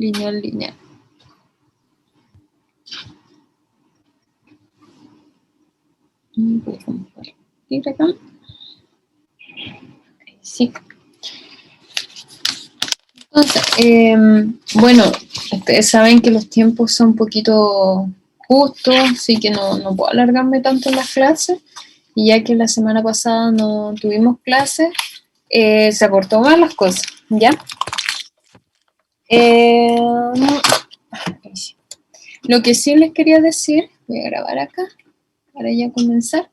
Lineal, lineal. Voy a compartir acá. Sí. Entonces, bueno, ustedes saben que los tiempos son un poquito justos, así que no puedo alargarme tanto en las clases. Y ya que la semana pasada no tuvimos clases, se acortó más las cosas, ¿ya? Lo que sí les quería decir, voy a grabar acá para ya comenzar.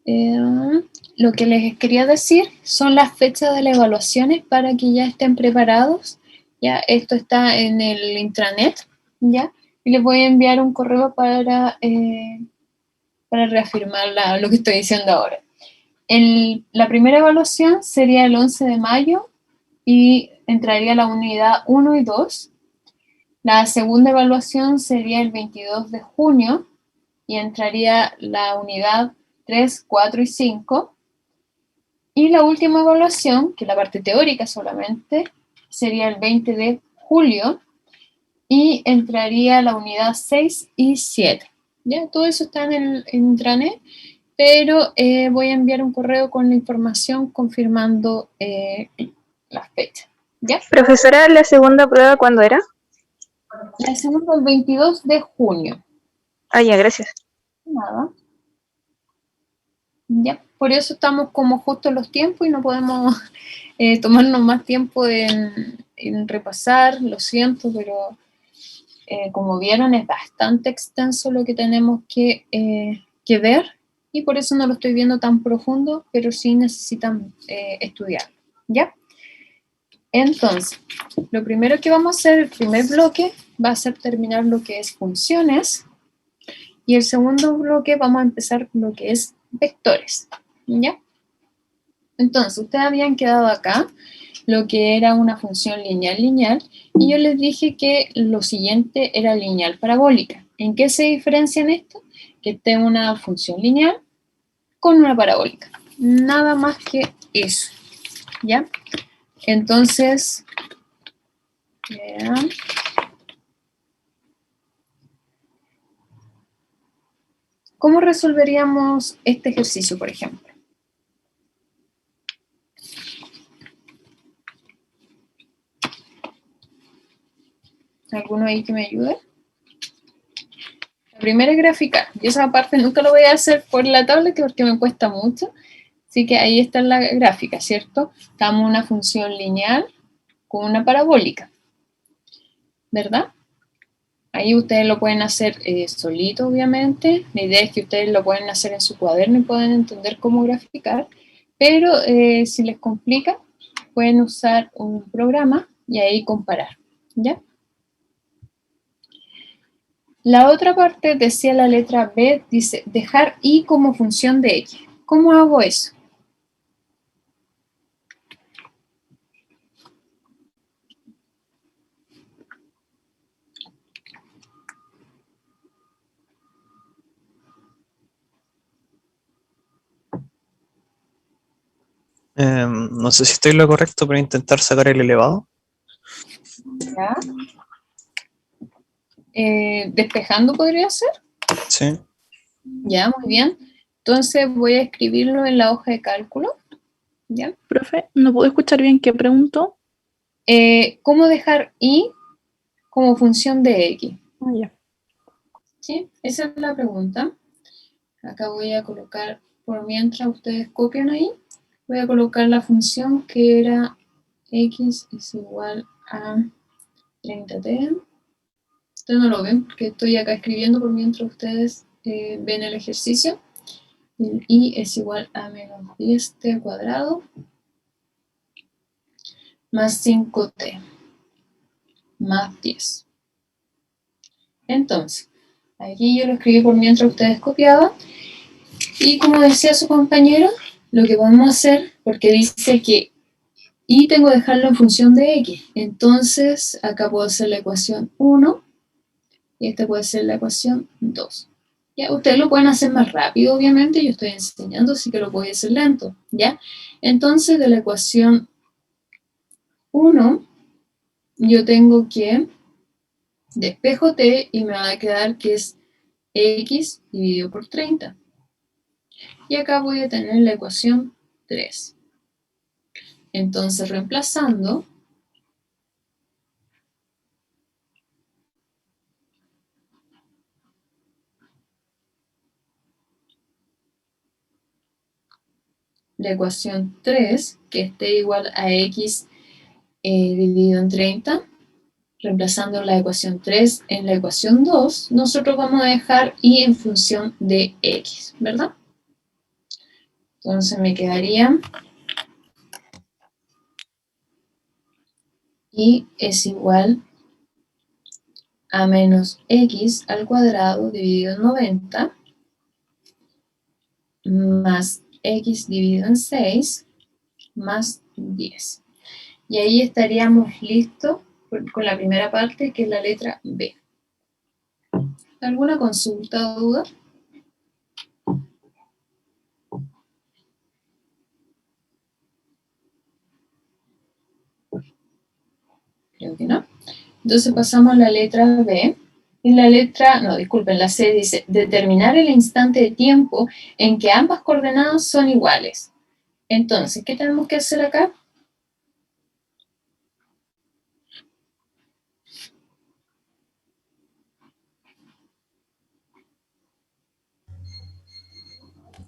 Lo que les quería decir son las fechas de las evaluaciones para que ya estén preparados. Ya, esto está en el intranet, ¿ya? Y les voy a enviar un correo para reafirmar lo que estoy diciendo ahora. La primera evaluación sería el 11 de mayo y entraría la unidad 1 y 2. La segunda evaluación sería el 22 de junio y entraría la unidad 3, 4 y 5. Y la última evaluación, que es la parte teórica solamente, sería el 20 de julio y entraría la unidad 6 y 7. ¿Ya? Todo eso está en el intranet, pero voy a enviar un correo con la información confirmando las fechas. ¿Ya? Profesora, ¿la segunda prueba cuándo era? La segunda el 22 de junio. Ah, ya, gracias. Nada. Ya, por eso estamos como justo en los tiempos y no podemos tomarnos más tiempo en repasar, lo siento, pero como vieron es bastante extenso lo que tenemos que ver y por eso no lo estoy viendo tan profundo, pero sí necesitan estudiar, ¿ya? Entonces, lo primero que vamos a hacer, el primer bloque, va a ser terminar lo que es funciones y el segundo bloque vamos a empezar con lo que es vectores, ¿ya? Entonces, ustedes habían quedado acá lo que era una función lineal, y yo les dije que lo siguiente era lineal parabólica. ¿En qué se diferencian esto? Que esté una función lineal con una parabólica. Nada más que eso, ¿ya? Entonces, ¿cómo resolveríamos este ejercicio, por ejemplo? ¿Alguno ahí que me ayude? La primera es graficar. Yo esa parte nunca lo voy a hacer por la tablet porque me cuesta mucho. Así que ahí está la gráfica, ¿cierto? Damos una función lineal con una parabólica, ¿verdad? Ahí ustedes lo pueden hacer solito, obviamente. La idea es que ustedes lo pueden hacer en su cuaderno y puedan entender cómo graficar. Pero si les complica, pueden usar un programa y ahí comparar, ¿ya? La otra parte decía la letra B, dice dejar y como función de x. ¿Cómo hago eso? No sé si estoy lo correcto, pero intentar sacar el elevado. ¿Ya? Despejando podría ser. Sí. Ya, muy bien. Entonces voy a escribirlo en la hoja de cálculo. ¿Ya? Profe, no puedo escuchar bien qué preguntó. ¿Cómo dejar y como función de x? Ah, ya. ¿Sí? Esa es la pregunta. Acá voy a colocar, por mientras ustedes copian ahí, voy a colocar la función que era x es igual a 30t. Ustedes no lo ven porque estoy acá escribiendo por mientras ustedes ven el ejercicio. El y es igual a menos 10t al cuadrado más 5t más 10. Entonces, aquí yo lo escribí por mientras ustedes copiaban. Y como decía su compañero, lo que podemos hacer, porque dice que y tengo que dejarlo en función de x. Entonces, acá puedo hacer la ecuación 1 y esta puede ser la ecuación 2. ¿Ya? Ustedes lo pueden hacer más rápido, obviamente, yo estoy enseñando, así que lo pueden hacer lento, ¿ya? Entonces, de la ecuación 1, yo tengo que despejo t y me va a quedar que es x dividido por 30. Y acá voy a tener la ecuación 3. Entonces, reemplazando, la ecuación 3, que esté igual a x dividido en 30, reemplazando la ecuación 3 en la ecuación 2, nosotros vamos a dejar y en función de x, ¿verdad? Entonces me quedaría y es igual a menos x al cuadrado dividido en 90 más x dividido en 6 más 10. Y ahí estaríamos listos con la primera parte, que es la letra B. ¿Alguna consulta o duda? Creo que no. Entonces pasamos a la letra B. Y la letra, no, disculpen, la C dice, determinar el instante de tiempo en que ambas coordenadas son iguales. Entonces, ¿qué tenemos que hacer acá?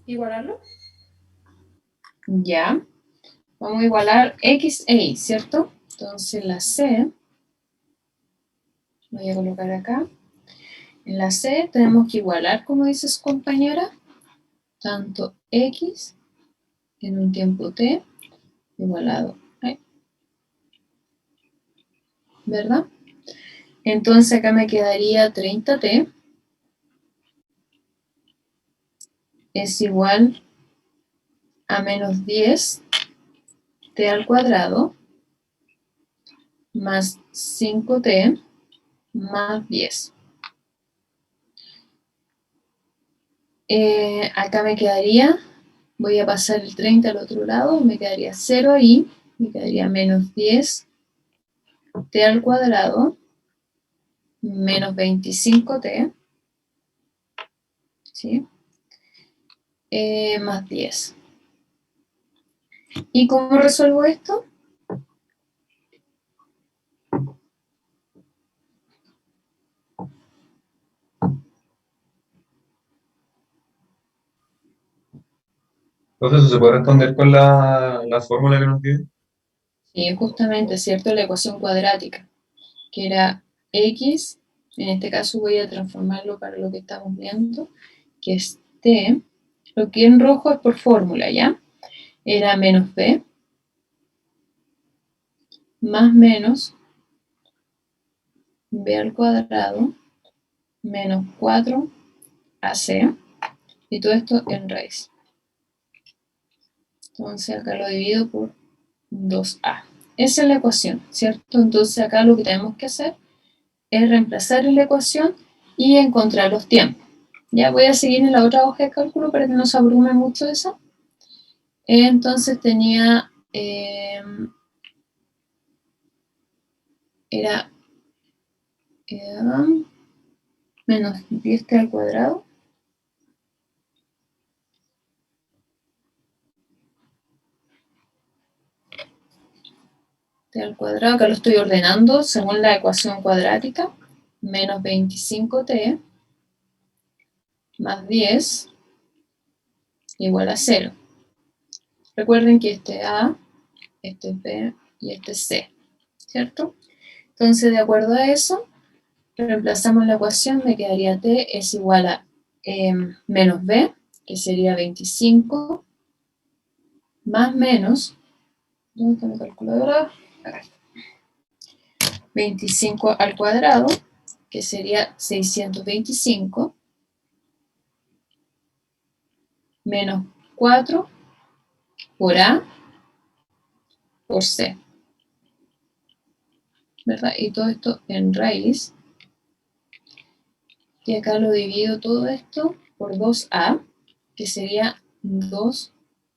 ¿Igualarlo? Ya. Vamos a igualar X e Y, ¿cierto? Entonces la C, voy a colocar acá. En la C tenemos que igualar, como dice su compañera, tanto X en un tiempo T igualado a Y, ¿verdad? Entonces acá me quedaría 30T es igual a menos 10 T al cuadrado más 5T más 10. Acá me quedaría, voy a pasar el 30 al otro lado, me quedaría 0 y me quedaría menos 10 T al cuadrado menos 25T, ¿sí? Más 10. ¿Y cómo resuelvo esto? Entonces, ¿se puede responder con la fórmula que nos dio? Sí, justamente, ¿cierto? La ecuación cuadrática, que era x, en este caso voy a transformarlo para lo que estamos viendo, que es t, lo que en rojo es por fórmula, ¿ya? Era menos b, más menos b al cuadrado, menos 4ac, y todo esto en raíz. Entonces acá lo divido por 2a. Esa es la ecuación, ¿cierto? Entonces acá lo que tenemos que hacer es reemplazar en la ecuación y encontrar los tiempos. Ya voy a seguir en la otra hoja de cálculo para que no se abrume mucho eso. Entonces tenía, era menos 10t al cuadrado. T al cuadrado, acá lo estoy ordenando según la ecuación cuadrática, menos 25t más 10 igual a 0. Recuerden que este A, este es B y este es C, ¿cierto? Entonces, de acuerdo a eso, reemplazamos la ecuación, me quedaría T es igual a menos B, que sería 25, más menos, ¿dónde está mi calculadora? Acá. 25 al cuadrado, que sería 625, menos 4 por A por C, ¿verdad? Y todo esto en raíz. Y acá lo divido todo esto por 2A, que sería 2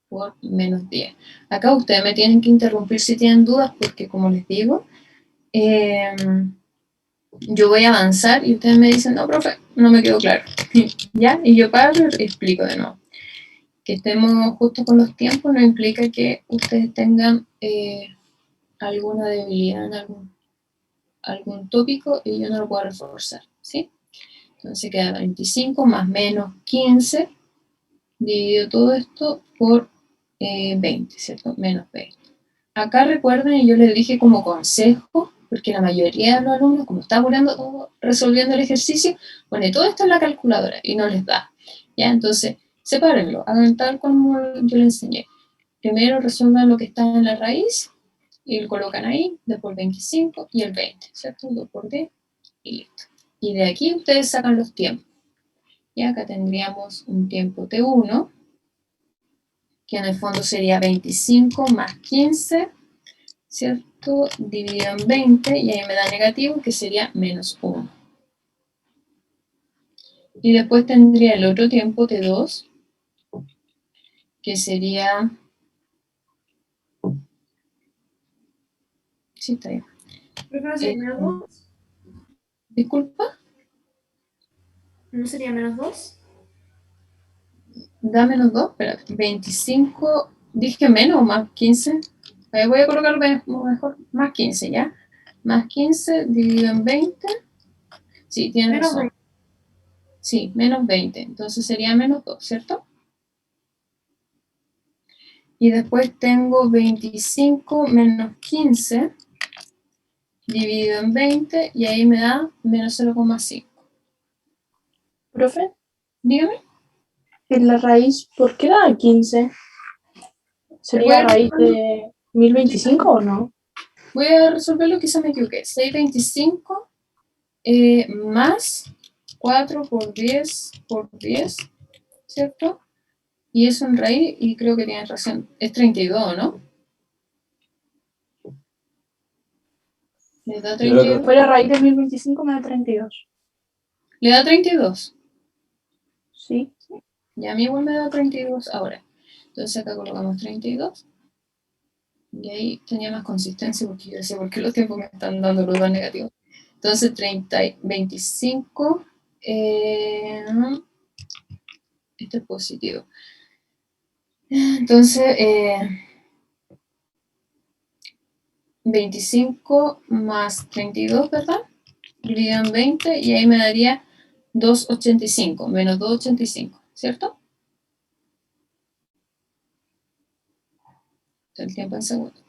por menos 10. Acá ustedes me tienen que interrumpir si tienen dudas, porque como les digo, yo voy a avanzar y ustedes me dicen, no, profe, no me quedó claro. ¿Ya? Y yo paro y explico de nuevo. Que estemos justo con los tiempos no implica que ustedes tengan alguna debilidad en algún tópico y yo no lo puedo reforzar, ¿sí? Entonces queda 25 más menos 15, dividido todo esto por 20, ¿cierto? Menos 20. Acá recuerden, y yo les dije como consejo, porque la mayoría de los alumnos, como está apurando todo, resolviendo el ejercicio, pone todo esto en la calculadora y no les da. ¿Ya? Entonces, sepárenlo, hagan tal como yo les enseñé. Primero resuelvan lo que está en la raíz y lo colocan ahí, después el 25 y el 20, ¿cierto? 2 por D y listo. Y de aquí ustedes sacan los tiempos. Y acá tendríamos un tiempo T1, que en el fondo sería 25 más 15, ¿cierto? Dividido en 20, y ahí me da negativo, que sería menos 1. Y después tendría el otro tiempo T2, que sería... Sí, está bien. ¿No sería menos 2? Disculpa, ¿No sería menos 2? da menos 2, espérate. 25, dije menos o más 15. Voy a colocar mejor, más 15, ¿ya? Más 15 dividido en 20. Sí, tienes Menos razón. 20. Sí, menos 20. Entonces sería menos 2, ¿cierto? Y después tengo 25 menos 15 dividido en 20 y ahí me da menos 0,5. Profe, Dígame. en la raíz, ¿por qué da 15? ¿Sería raíz de 1025 o no? Voy a resolverlo, quizá me equivoqué. 625 más 4 por 10 por 10, ¿cierto? Y eso en raíz, y creo que tienes razón, es 32, ¿no? ¿Le da 32? Si fuera raíz de 1025 me da 32. ¿Le da 32? Sí. Y a mí igual me da 32 ahora. Entonces acá colocamos 32. Y ahí tenía más consistencia porque yo decía, ¿por qué los tiempos me están dando los dos negativos? Entonces 25, esto es positivo. Entonces, 25 más 32, ¿verdad? Dividido en 20 y ahí me daría 2,85, menos 2,85, ¿cierto? El tiempo en segundos.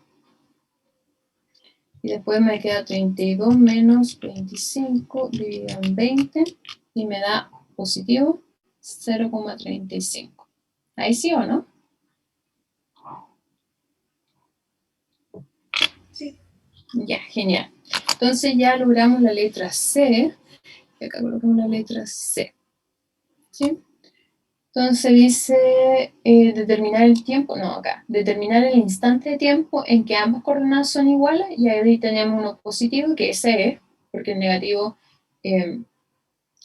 Y después me queda 32 menos 25 dividido en 20 y me da positivo 0,35. ¿Ahí sí o no? Sí. Ya, genial. Entonces ya logramos la letra C. Y acá colocamos la letra C. ¿Sí? Entonces dice determinar el tiempo, no, acá, determinar el instante de tiempo en que ambas coordenadas son iguales, y ahí tenemos uno positivo, que ese es, porque el negativo en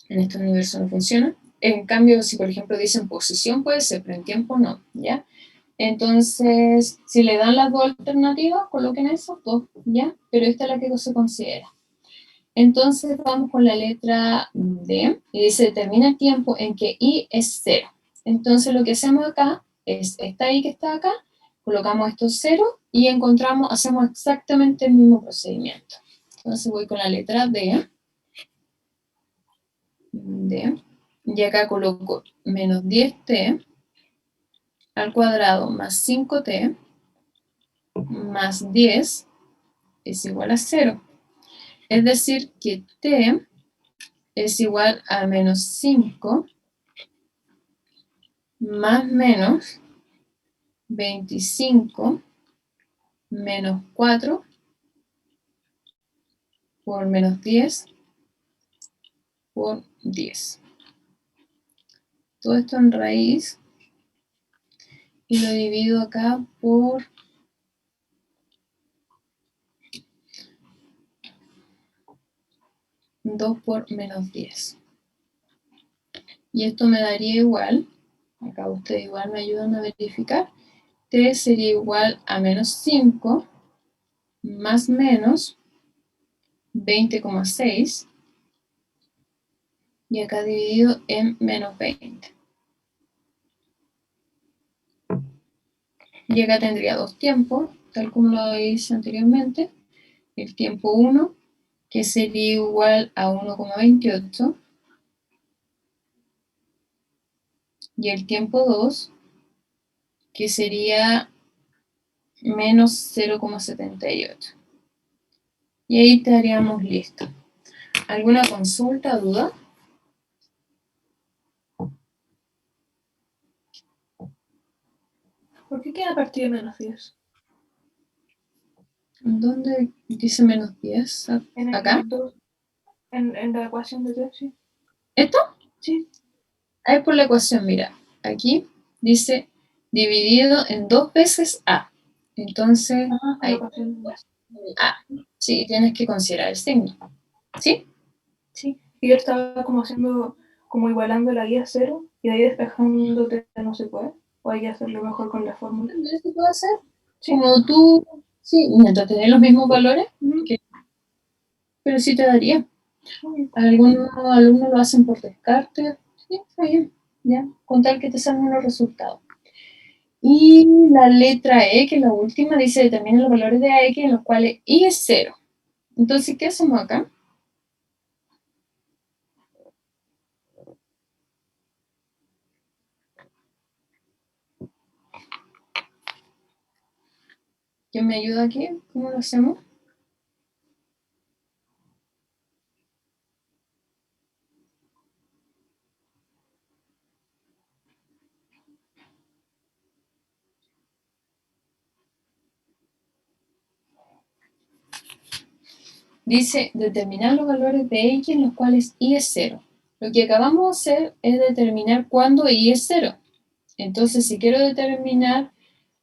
este universo no funciona. En cambio, si por ejemplo dicen posición, puede ser, pero en tiempo no, ¿ya? Entonces, si le dan las dos alternativas, coloquen esas dos, ¿ya? Pero esta es la que se considera. Entonces, vamos con la letra D, y dice, determina el tiempo en que I es 0. Entonces, lo que hacemos acá es, esta I que está acá, colocamos estos 0 y hacemos exactamente el mismo procedimiento. Entonces, voy con la letra D, y acá coloco menos 10t al cuadrado más 5t más 10 es igual a 0. Es decir, que t es igual a menos 5 más menos 25 menos 4 por menos 10 por 10. Todo esto en raíz y lo divido acá por 2 por menos 10. Y esto me daría igual, acá ustedes igual me ayudan a verificar, t sería igual a menos 5 más menos 20,6 y acá dividido en menos 20. Y acá tendría dos tiempos, tal como lo hice anteriormente. El tiempo 1, que sería igual a 1,28. Y el tiempo 2, que sería menos 0,78. Y ahí estaríamos listos. ¿Alguna consulta, duda? ¿Por qué queda a partir de menos 10? ¿Dónde dice menos 10? En el ¿Acá? 2, en la ecuación de 3, sí. ¿Esto? Sí. Ahí por la ecuación, mira. Aquí dice dividido en 2 veces A. Entonces, Ah, con la ahí ecuación. A. Sí, tienes que considerar el signo. ¿Sí? Sí. Y yo estaba como haciendo, como igualando la guía 0 y de ahí despejándote no se puede. O hay que hacerlo mejor con la fórmula. También se puede hacer. Sí. Como tú, sí, mientras tenés los mismos valores, Ujú. pero sí te daría. Muy bien. Algunos alumnos lo hacen por descarte. Sí, está bien. Ya, con tal que te salgan los resultados. Y la letra E, que es la última, dice determina los valores de AX en los cuales I es 0. Entonces, ¿qué hacemos acá? ¿Quién me ayuda aquí? ¿Cómo lo hacemos? Dice determinar los valores de X en los cuales I es 0. Lo que acabamos de hacer es determinar cuándo I es 0. Entonces, si quiero determinar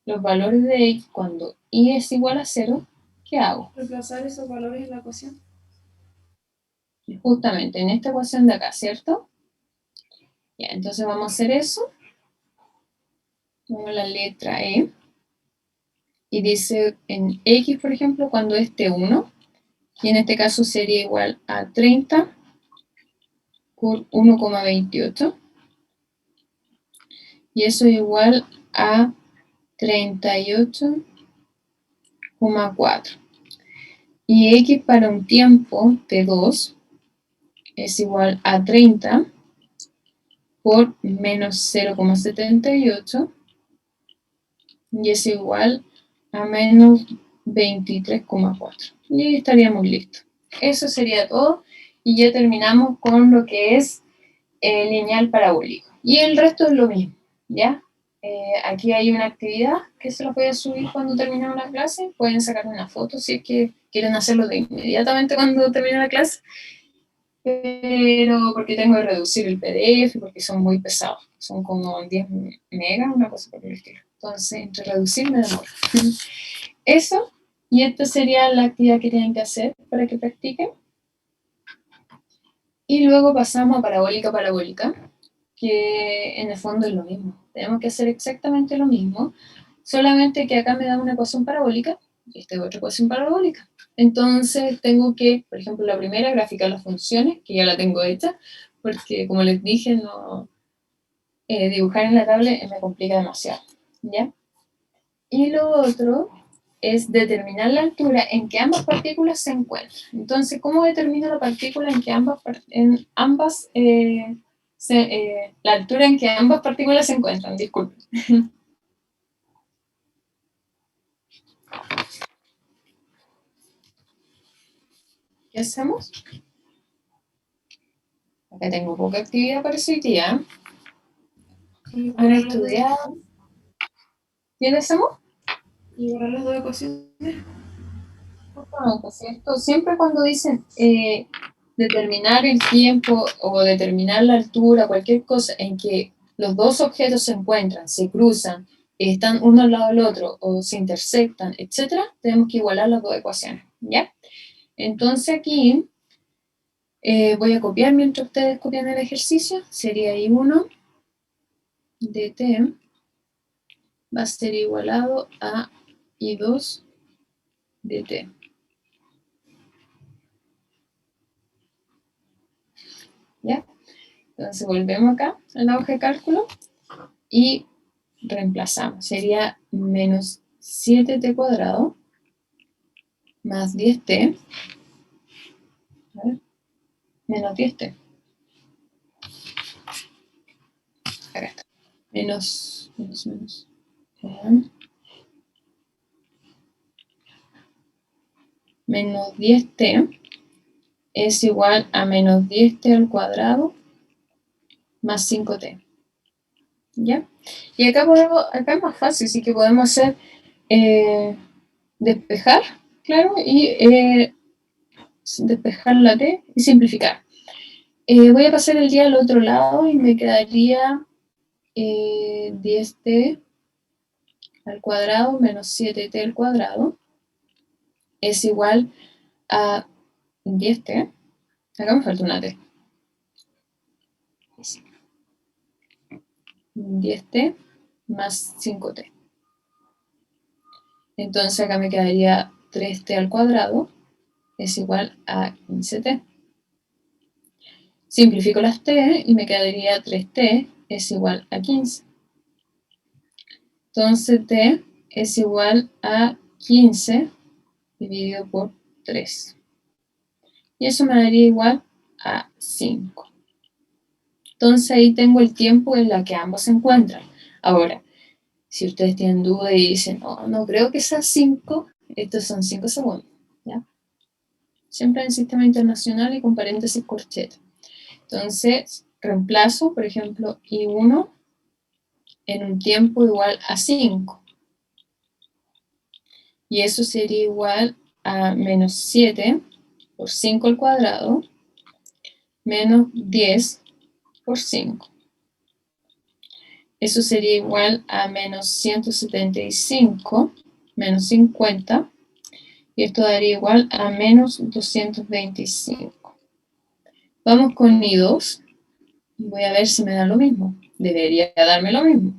los valores de X cuando I es igual a 0, ¿qué hago? Reemplazar esos valores en la ecuación. Justamente en esta ecuación de acá, ¿cierto? Ya, entonces vamos a hacer eso. Vamos a la letra E. Y dice en X, por ejemplo, cuando esté 1, y en este caso sería igual a 30 por 1,28. Y eso es igual a 38,4. Y X para un tiempo de 2 es igual a 30 por menos 0,78 y es igual a menos 23,4. Y ahí estaríamos listos. Eso sería todo y ya terminamos con lo que es el lineal parabólico. Y el resto es lo mismo, ¿ya? Aquí hay una actividad que se la voy a subir cuando termine la clase. Pueden sacar una foto si es que quieren hacerlo de inmediatamente cuando termine la clase. Pero porque tengo que reducir el PDF, porque son muy pesados. Son como 10 megas, una cosa por el estilo. Entonces, entre reducir me demora. Eso, y esta sería la actividad que tienen que hacer para que practiquen. Y luego pasamos a parabólica, parabólica, que en el fondo es lo mismo. Tenemos que hacer exactamente lo mismo, solamente que acá me da una ecuación parabólica y esta es otra ecuación parabólica. Entonces tengo que, por ejemplo, la primera, graficar las funciones, que ya la tengo hecha, porque como les dije, no, dibujar en la tablet me complica demasiado, ¿ya? Y lo otro es determinar la altura en que ambas partículas se encuentran. Entonces, ¿cómo determino la partícula en que la altura en que ambas partículas se encuentran? Disculpen. ¿Qué hacemos? Acá tengo poca actividad para ese día. Y Han borrar las estudiado. ¿Qué hacemos? y borrar las dos ecuaciones. Justamente, ¿cierto? Siempre cuando dicen determinar el tiempo o determinar la altura, cualquier cosa en que los dos objetos se encuentran, se cruzan, están uno al lado del otro o se intersectan, etcétera, tenemos que igualar las dos ecuaciones, ¿ya? Entonces aquí voy a copiar mientras ustedes copian el ejercicio. Sería I1 de t va a ser igualado a I2 de t. ¿ya? Entonces volvemos acá a la hoja de cálculo y reemplazamos. Sería menos 7t cuadrado más 10t, a ver, menos 10t. Acá está. Menos. Menos 10t es igual a menos 10t al cuadrado más 5t. ¿Ya? Y acá es más fácil, así que podemos hacer despejar, claro, y despejar la t y simplificar. Voy a pasar el día al otro lado y me quedaría 10t al cuadrado menos 7t al cuadrado es igual a 10t. Acá me falta una t. 10t más 5t. Entonces acá me quedaría 3t al cuadrado es igual a 15t. Simplifico las t y me quedaría 3t es igual a 15. Entonces t es igual a 15 dividido por 3. Y eso me daría igual a 5. Entonces ahí tengo el tiempo en la que ambos se encuentran. Ahora, si ustedes tienen duda y dicen, no creo que sea 5, estos son 5 segundos. ¿Ya? Siempre en el sistema internacional y con paréntesis corcheta. Entonces, reemplazo, por ejemplo, I1 en un tiempo igual a 5. Y eso sería igual a menos 7 por 5 al cuadrado menos 10 por 5. Eso sería igual a menos 175 menos 50. Y esto daría igual a menos 225. Vamos con I2. Voy a ver si me da lo mismo. Debería darme lo mismo.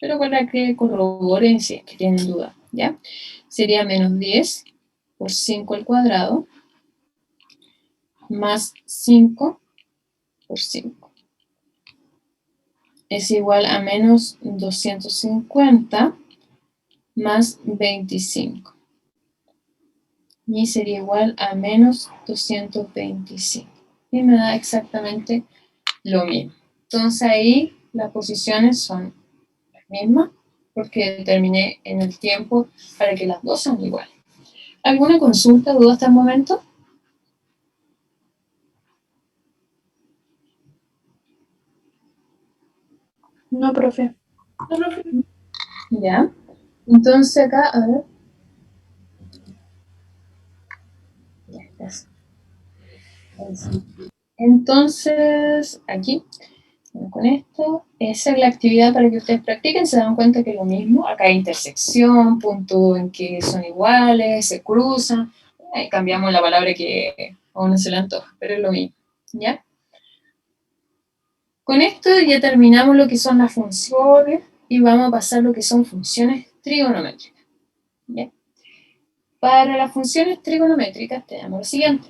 Pero para que corroboren si es que tienen duda. ¿Ya? Sería menos 10 por 5 al cuadrado más 5 por 5. Es igual a menos 250 más 25. Y sería igual a menos 225. Y me da exactamente lo mismo. Entonces ahí las posiciones son las mismas porque determiné en el tiempo para que las dos sean iguales. ¿Alguna consulta, duda hasta el momento? No, profe. Ya. Entonces acá, a ver. Ya está. Entonces, aquí, con esto, esa es la actividad para que ustedes practiquen. Se dan cuenta que es lo mismo. Acá hay intersección, punto en que son iguales, se cruzan. Ahí cambiamos la palabra que a uno se le antoja, pero es lo mismo. ¿Ya? Con esto ya terminamos lo que son las funciones y vamos a pasar a lo que son funciones trigonométricas. ¿Ya? Para las funciones trigonométricas tenemos lo siguiente.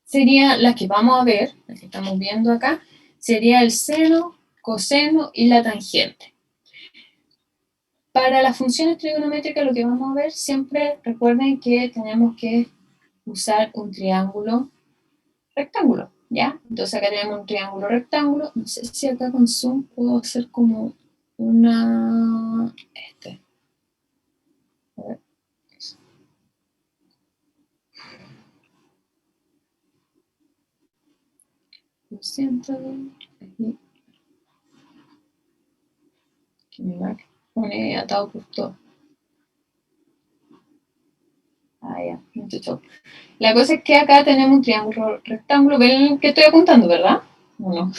Serían las que vamos a ver, las que estamos viendo acá, sería el seno, coseno y la tangente. Para las funciones trigonométricas lo que vamos a ver, siempre recuerden que tenemos que usar un triángulo rectángulo, ¿ya? Entonces acá tenemos un triángulo rectángulo, no sé si acá con zoom puedo hacer como una... A ver. Lo siento, aquí. Que mi Mac pone atado por todo. Ya, mucho. La cosa es que acá tenemos un triángulo rectángulo. ¿Ven que estoy apuntando, verdad? No,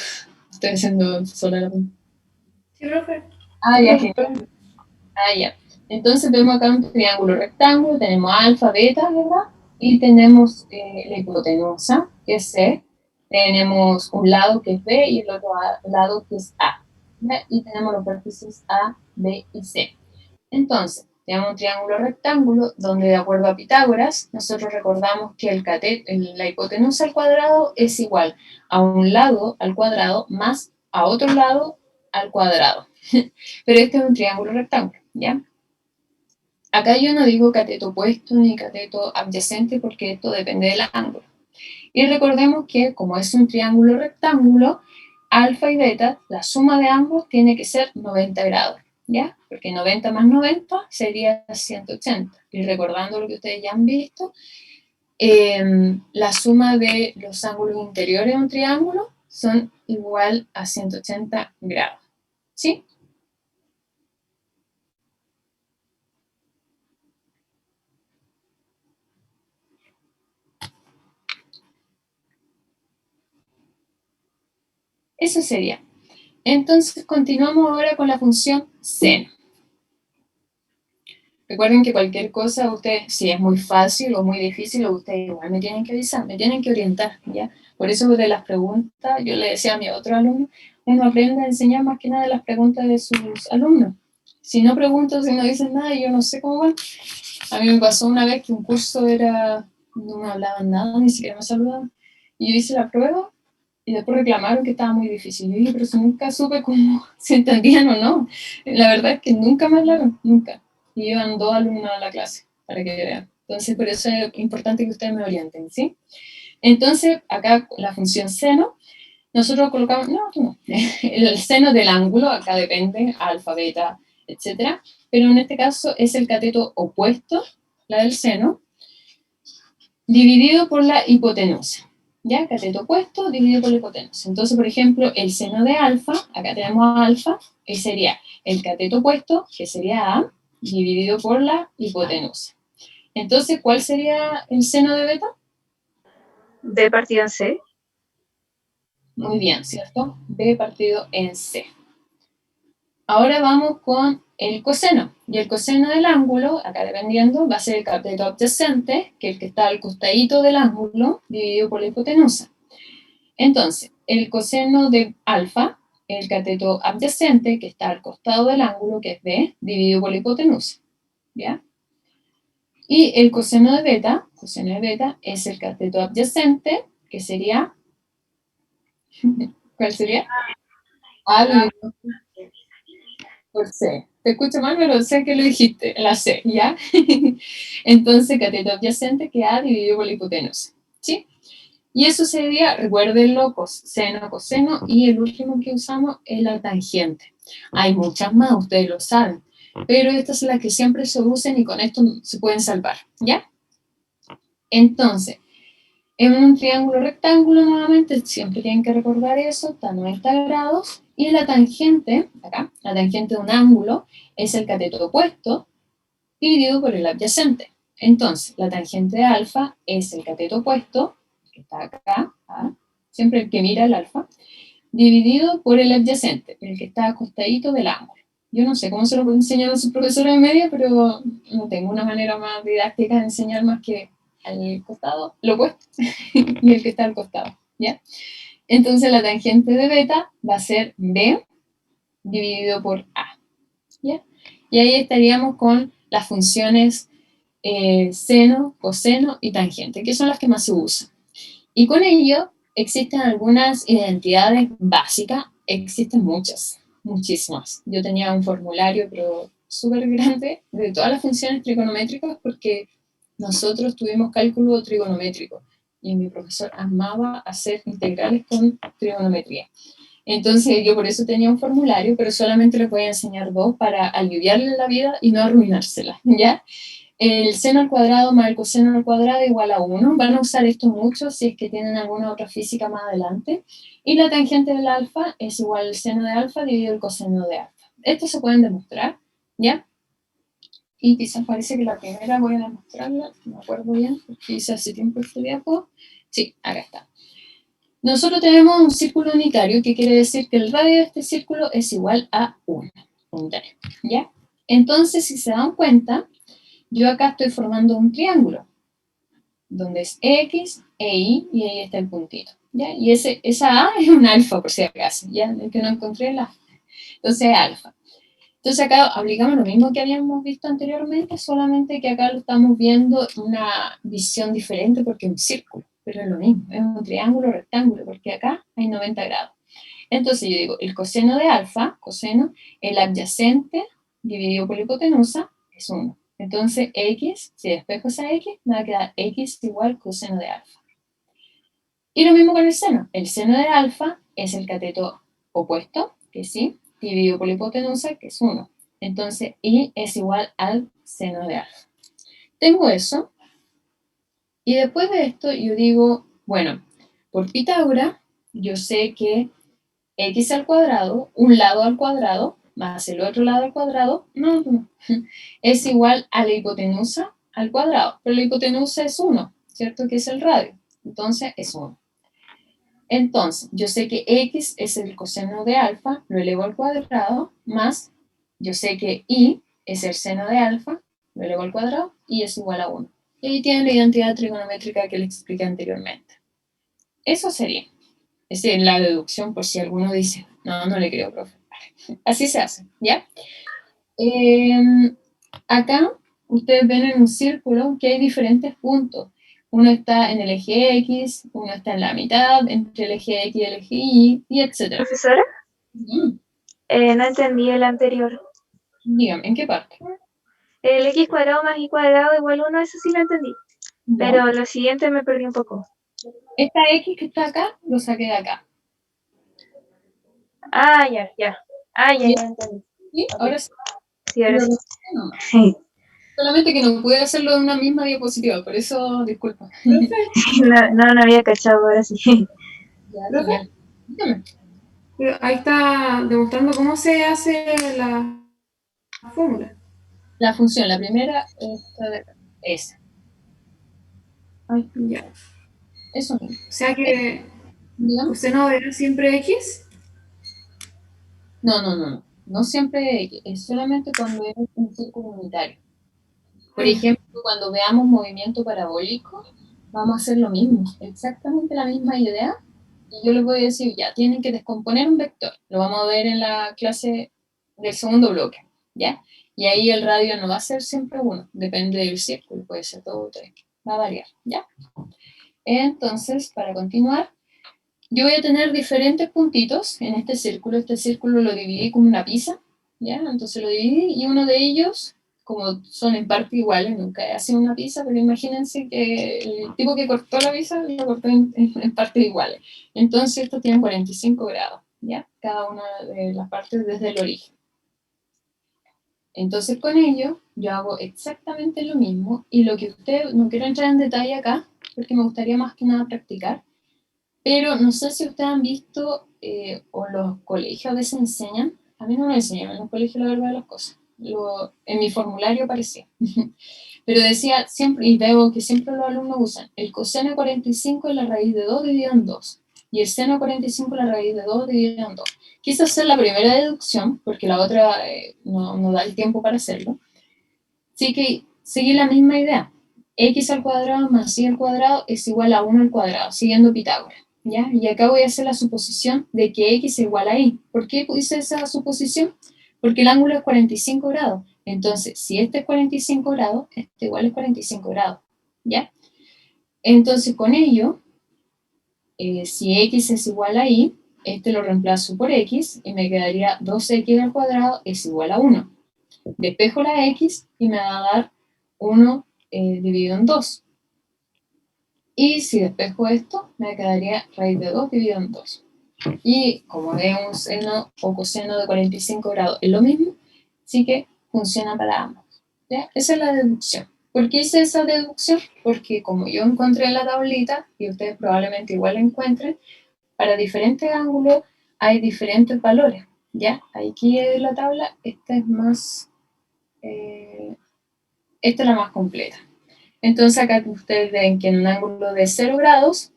estoy haciendo sola la punta. Sí, profe. Ya, genial. Ya. Entonces vemos acá un triángulo rectángulo, tenemos alfa, beta, ¿verdad? Y tenemos la hipotenusa, que es C. Tenemos un lado que es B y el otro lado que es A. ¿Ya? Y tenemos los vértices A, B y C. Entonces, Tenemos un triángulo rectángulo donde, de acuerdo a Pitágoras, nosotros recordamos que la hipotenusa al cuadrado es igual a un lado al cuadrado más a otro lado al cuadrado. Pero este es un triángulo rectángulo, ¿ya? Acá yo no digo cateto opuesto ni cateto adyacente porque esto depende del ángulo. Y recordemos que como es un triángulo rectángulo, alfa y beta, la suma de ambos tiene que ser 90 grados, ¿ya? Porque 90 más 90 sería 180. Y recordando lo que ustedes ya han visto, la suma de los ángulos interiores de un triángulo son igual a 180 grados, ¿sí? Eso sería. Entonces continuamos ahora con la función seno. Recuerden que cualquier cosa, ustedes, si es muy fácil o muy difícil, ustedes igual me tienen que avisar, me tienen que orientar, ¿ya? Por eso de las preguntas, yo le decía a mi otro alumno, uno aprende a enseñar más que nada de las preguntas de sus alumnos. Si no pregunto, si no dicen nada, yo no sé cómo van. A mí me pasó una vez que un curso no me hablaban nada, ni siquiera me saludaban. Y yo hice la prueba y después reclamaron que estaba muy difícil. Yo dije, pero eso nunca supe cómo si entendían o no. La verdad es que nunca me hablaron, nunca. Y iban 2 alumnos a la clase, para que vean. Entonces, por eso es importante que ustedes me orienten, ¿sí? Entonces, acá la función seno, nosotros colocamos, no, el seno del ángulo, acá depende, alfa, beta, etcétera, pero en este caso es el cateto opuesto, la del seno, dividido por la hipotenusa. ¿Ya? Cateto opuesto dividido por la hipotenusa. Entonces, por ejemplo, el seno de alfa, acá tenemos alfa, que sería el cateto opuesto, que sería A, dividido por la hipotenusa. Entonces, ¿cuál sería el seno de beta? B partido en C. Muy bien, ¿cierto? B partido en C. Ahora vamos con el coseno. Y el coseno del ángulo, acá dependiendo, va a ser el cateto adyacente, que es el que está al costadito del ángulo, dividido por la hipotenusa. Entonces, el coseno de alfa, el cateto adyacente, que está al costado del ángulo, que es B, dividido por la hipotenusa. ¿Ya? Y el coseno de beta es el cateto adyacente, que sería, ¿cuál sería? A dividido por C. Te escucho mal, pero sé que lo dijiste, la C, ¿ya? Entonces, cateto adyacente que A dividido por la hipotenusa, ¿sí? Y eso sería, recuérdenlo, seno, coseno, y el último que usamos es la tangente. Hay muchas más, ustedes lo saben, pero estas son las que siempre se usan y con esto se pueden salvar, ¿ya? Entonces, en un triángulo rectángulo, nuevamente, siempre tienen que recordar eso, está a 90 grados, y la tangente, acá, la tangente de un ángulo, es el cateto opuesto, dividido por el adyacente. Entonces, la tangente de alfa es el cateto opuesto, que está acá, siempre el que mira el alfa, dividido por el adyacente, el que está acostadito del ángulo. Yo no sé cómo se lo puede enseñar a su profesora de media, pero no tengo una manera más didáctica de enseñar más que al costado, lo opuesto, y el que está al costado, ¿ya? Entonces la tangente de beta va a ser B dividido por A, ¿ya? Y ahí estaríamos con las funciones seno, coseno y tangente, que son las que más se usan. Y con ello existen algunas identidades básicas, existen muchas, muchísimas. Yo tenía un formulario, pero súper grande, de todas las funciones trigonométricas, porque nosotros tuvimos cálculo trigonométrico, y mi profesor amaba hacer integrales con trigonometría. Entonces yo por eso tenía un formulario, pero solamente les voy a enseñar 2 para aliviarle la vida y no arruinársela, ¿ya? El seno al cuadrado más el coseno al cuadrado igual a 1. Van a usar esto mucho si es que tienen alguna otra física más adelante. Y la tangente del alfa es igual al seno de alfa dividido el coseno de alfa. Esto se pueden demostrar, ¿ya? Y quizás parece que la primera voy a demostrarla, no me acuerdo bien, porque hice hace tiempo este diapo. Sí, acá está. Nosotros tenemos un círculo unitario, que quiere decir que el radio de este círculo es igual a 1, unitario, ¿ya? Entonces, si se dan cuenta, yo acá estoy formando un triángulo, donde es X e Y, y ahí está el puntito, ¿ya? Y esa A es un alfa, por si acaso, ¿ya? El que no encontré la. Entonces es alfa. Entonces acá aplicamos lo mismo que habíamos visto anteriormente, solamente que acá lo estamos viendo una visión diferente porque es un círculo, pero es lo mismo, es un triángulo rectángulo, porque acá hay 90 grados. Entonces yo digo, el coseno de alfa, coseno, el adyacente dividido por la hipotenusa es 1. Entonces x, si despejo esa x, me va a quedar x igual coseno de alfa. Y lo mismo con el seno de alfa es el cateto opuesto, que sí, dividido por la hipotenusa, que es 1. Entonces, y es igual al seno de alfa. Tengo eso, y después de esto yo digo, bueno, por Pitágoras, yo sé que x al cuadrado, un lado al cuadrado, más el otro lado al cuadrado, no, es igual a la hipotenusa al cuadrado. Pero la hipotenusa es 1, ¿cierto? Que es el radio. Entonces, es 1. Entonces, yo sé que x es el coseno de alfa, lo elevo al cuadrado, más, yo sé que y es el seno de alfa, lo elevo al cuadrado, y es igual a 1. Y ahí tienen la identidad trigonométrica que les expliqué anteriormente. Eso sería. Es decir, la deducción, por si alguno dice, no le creo, profe. Así se hace, ¿ya? Acá, ustedes ven en un círculo que hay diferentes puntos. Uno está en el eje X, uno está en la mitad, entre el eje X y el eje Y, etc. Profesora, no entendí el anterior. Dígame, ¿en qué parte? El x cuadrado más y cuadrado igual 1, eso sí lo entendí. ¿Ya? Pero lo siguiente me perdí un poco. Esta X que está acá, lo saqué de acá. Ah, ya. Ah, ya ¿Sí? entendí. ¿Sí? Ok. Ahora sí. Sí, ahora Lo sí. resumo nomás. Solamente que no pude hacerlo en una misma diapositiva, por eso disculpa. No había cachado, ahora sí. Ya, ¿Profe? genial. Dígame. Pero ahí está demostrando cómo se hace la fórmula. La función, la primera, esta de acá. Esa. Ay, ya. Eso mismo. O sea que Dígame. coseno era siempre x. No. No siempre X, es solamente cuando es un círculo unitario. Por Ay, ejemplo, cuando veamos movimiento parabólico, vamos a hacer lo mismo, exactamente la misma idea. Y yo les voy a decir, ya, tienen que descomponer un vector. Lo vamos a ver en la clase del segundo bloque, ¿ya? Y ahí el radio no va a ser siempre 1, depende del círculo, puede ser 2 o 3, va a variar, ¿ya? Entonces, para continuar, yo voy a tener diferentes puntitos en este círculo lo dividí como una pizza, ¿ya? Entonces lo dividí y uno de ellos, como son en parte iguales, nunca he sido una pizza, pero imagínense que el tipo que cortó la pizza lo cortó en partes iguales. Entonces esto tiene 45 grados, ¿ya? Cada una de las partes desde el origen. Entonces con ello yo hago exactamente lo mismo y lo que ustedes, no quiero entrar en detalle acá, porque me gustaría más que nada practicar, pero no sé si ustedes han visto, o los colegios a veces enseñan, a mí no me enseñan en los colegios la verdad de las cosas, en mi formulario aparecía, pero decía siempre, y veo que siempre los alumnos usan, el coseno de 45 es la raíz de 2 dividido en 2, y el seno de 45 es la raíz de 2 dividido en 2. Quise hacer la primera deducción, porque la otra no da el tiempo para hacerlo, así que seguí la misma idea, x al cuadrado más y al cuadrado es igual a 1 al cuadrado, siguiendo Pitágoras. ¿Ya? Y acá voy a hacer la suposición de que x es igual a y. ¿Por qué hice esa suposición? Porque el ángulo es 45 grados. Entonces, si este es 45 grados, este igual es 45 grados. ¿Ya? Entonces, con ello, si x es igual a y, este lo reemplazo por x y me quedaría 2x al cuadrado es igual a 1. Despejo la x y me va a dar 1 dividido en 2. Y si despejo esto, me quedaría raíz de 2 dividido en 2. Y como es un seno o coseno de 45 grados, es lo mismo, así que funciona para ambos. ¿Ya? Esa es la deducción. ¿Por qué hice esa deducción? Porque como yo encontré en la tablita, y ustedes probablemente igual la encuentren, para diferentes ángulos hay diferentes valores. ¿Ya? Aquí en la tabla, esta es más, esta es la más completa. Entonces acá ustedes ven que en un ángulo de 0 grados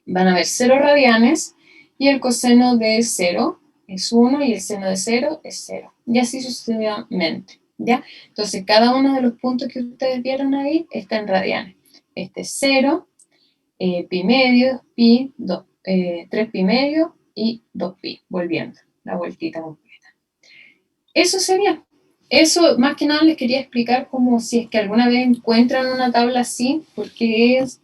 van a haber 0 radianes y el coseno de 0 es 1 y el seno de 0 es 0. Y así sucesivamente. ¿Ya? Entonces cada uno de los puntos que ustedes vieron ahí está en radianes. Este es 0, pi medio, pi, 3 pi medio y 2 pi, volviendo la vueltita completa. eso sería. Eso, más que nada, les quería explicar como si es que alguna vez encuentran una tabla así, porque es,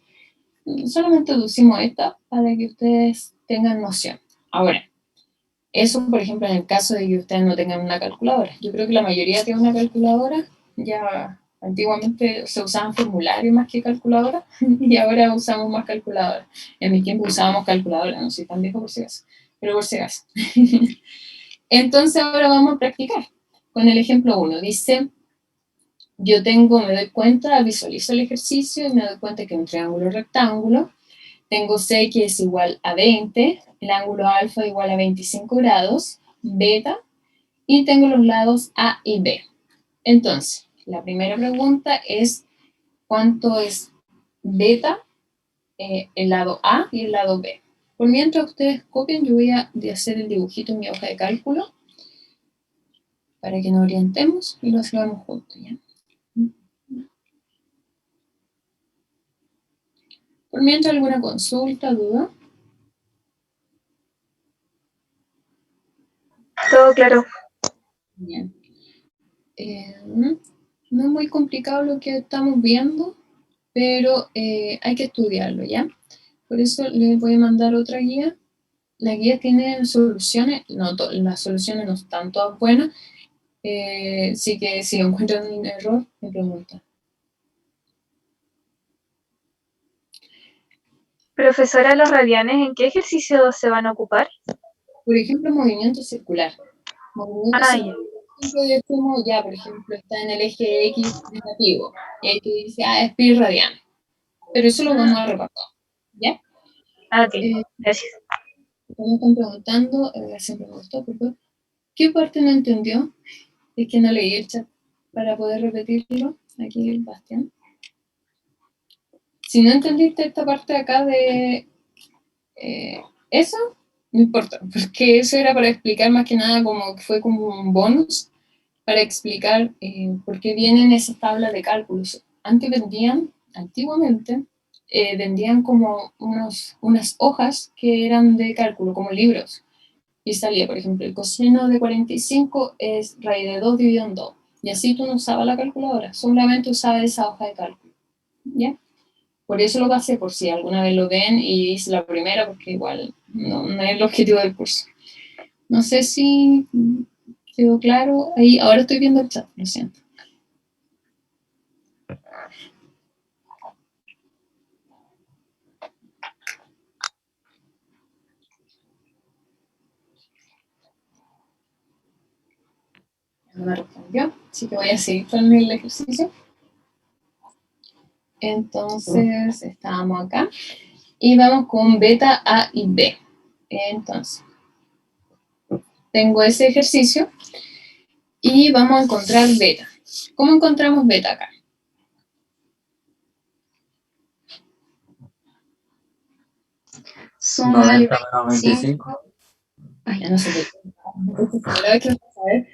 solamente deducimos esta para que ustedes tengan noción. Ahora, eso, por ejemplo, en el caso de que ustedes no tengan una calculadora. Yo creo que la mayoría tiene una calculadora. Ya antiguamente se usaban formularios más que calculadora y ahora usamos más calculadora. En mi tiempo usábamos calculadora, no soy tan viejo por si acaso, pero por si acaso. Entonces ahora vamos a practicar. Con el ejemplo 1 dice, yo me doy cuenta, visualizo el ejercicio y me doy cuenta que es un triángulo rectángulo. Tengo C que es igual a 20, el ángulo alfa igual a 25 grados, beta, y tengo los lados A y B. Entonces, la primera pregunta es, ¿cuánto es beta, el lado A y el lado B? Por mientras ustedes copien, yo voy a hacer el dibujito en mi hoja de cálculo para que nos orientemos y lo hagamos juntos, ¿ya? Por mientras, ¿alguna consulta, duda? Todo claro. Bien. No es muy complicado lo que estamos viendo, pero hay que estudiarlo, ¿ya? Por eso les voy a mandar otra guía. La guía tiene soluciones, no, las soluciones no están todas buenas, así que si encuentran un error, me preguntan. Profesora, los radianes, ¿en qué ejercicio se van a ocupar? Por ejemplo, movimiento circular. Movimiento Ah, circular, siempre decimos, ya, por ejemplo, está en el eje X negativo, y ahí tú dices, es pi radiano. Pero eso lo vamos a repasar, ¿ya? ok, gracias. Como están preguntando, siempre me gustó, ¿qué parte no entendió? Es que no leí el chat para poder repetirlo. Aquí, Bastián. Si no entendiste esta parte de acá de eso, no importa, porque eso era para explicar más que nada como que fue como un bonus para explicar por qué vienen esas tablas de cálculos. Antiguamente, vendían como unas hojas que eran de cálculo, como libros. Y salía, por ejemplo, el coseno de 45 es raíz de 2 dividido en 2. Y así tú no usabas la calculadora, solamente usabas esa hoja de cálculo. ¿Ya? Por eso lo pasé, por si alguna vez lo ven y hice la primera, porque igual no es el objetivo del curso. No sé si quedó claro. Ahí, ahora estoy viendo el chat, lo siento. No me respondió, así que voy a seguir con el ejercicio. Entonces, estábamos acá. Y vamos con beta, A y B. Entonces, tengo ese ejercicio y vamos a encontrar beta. ¿Cómo encontramos beta acá? Suma el 25. Ay, ya no sé qué. Primera vez que vamos a ver.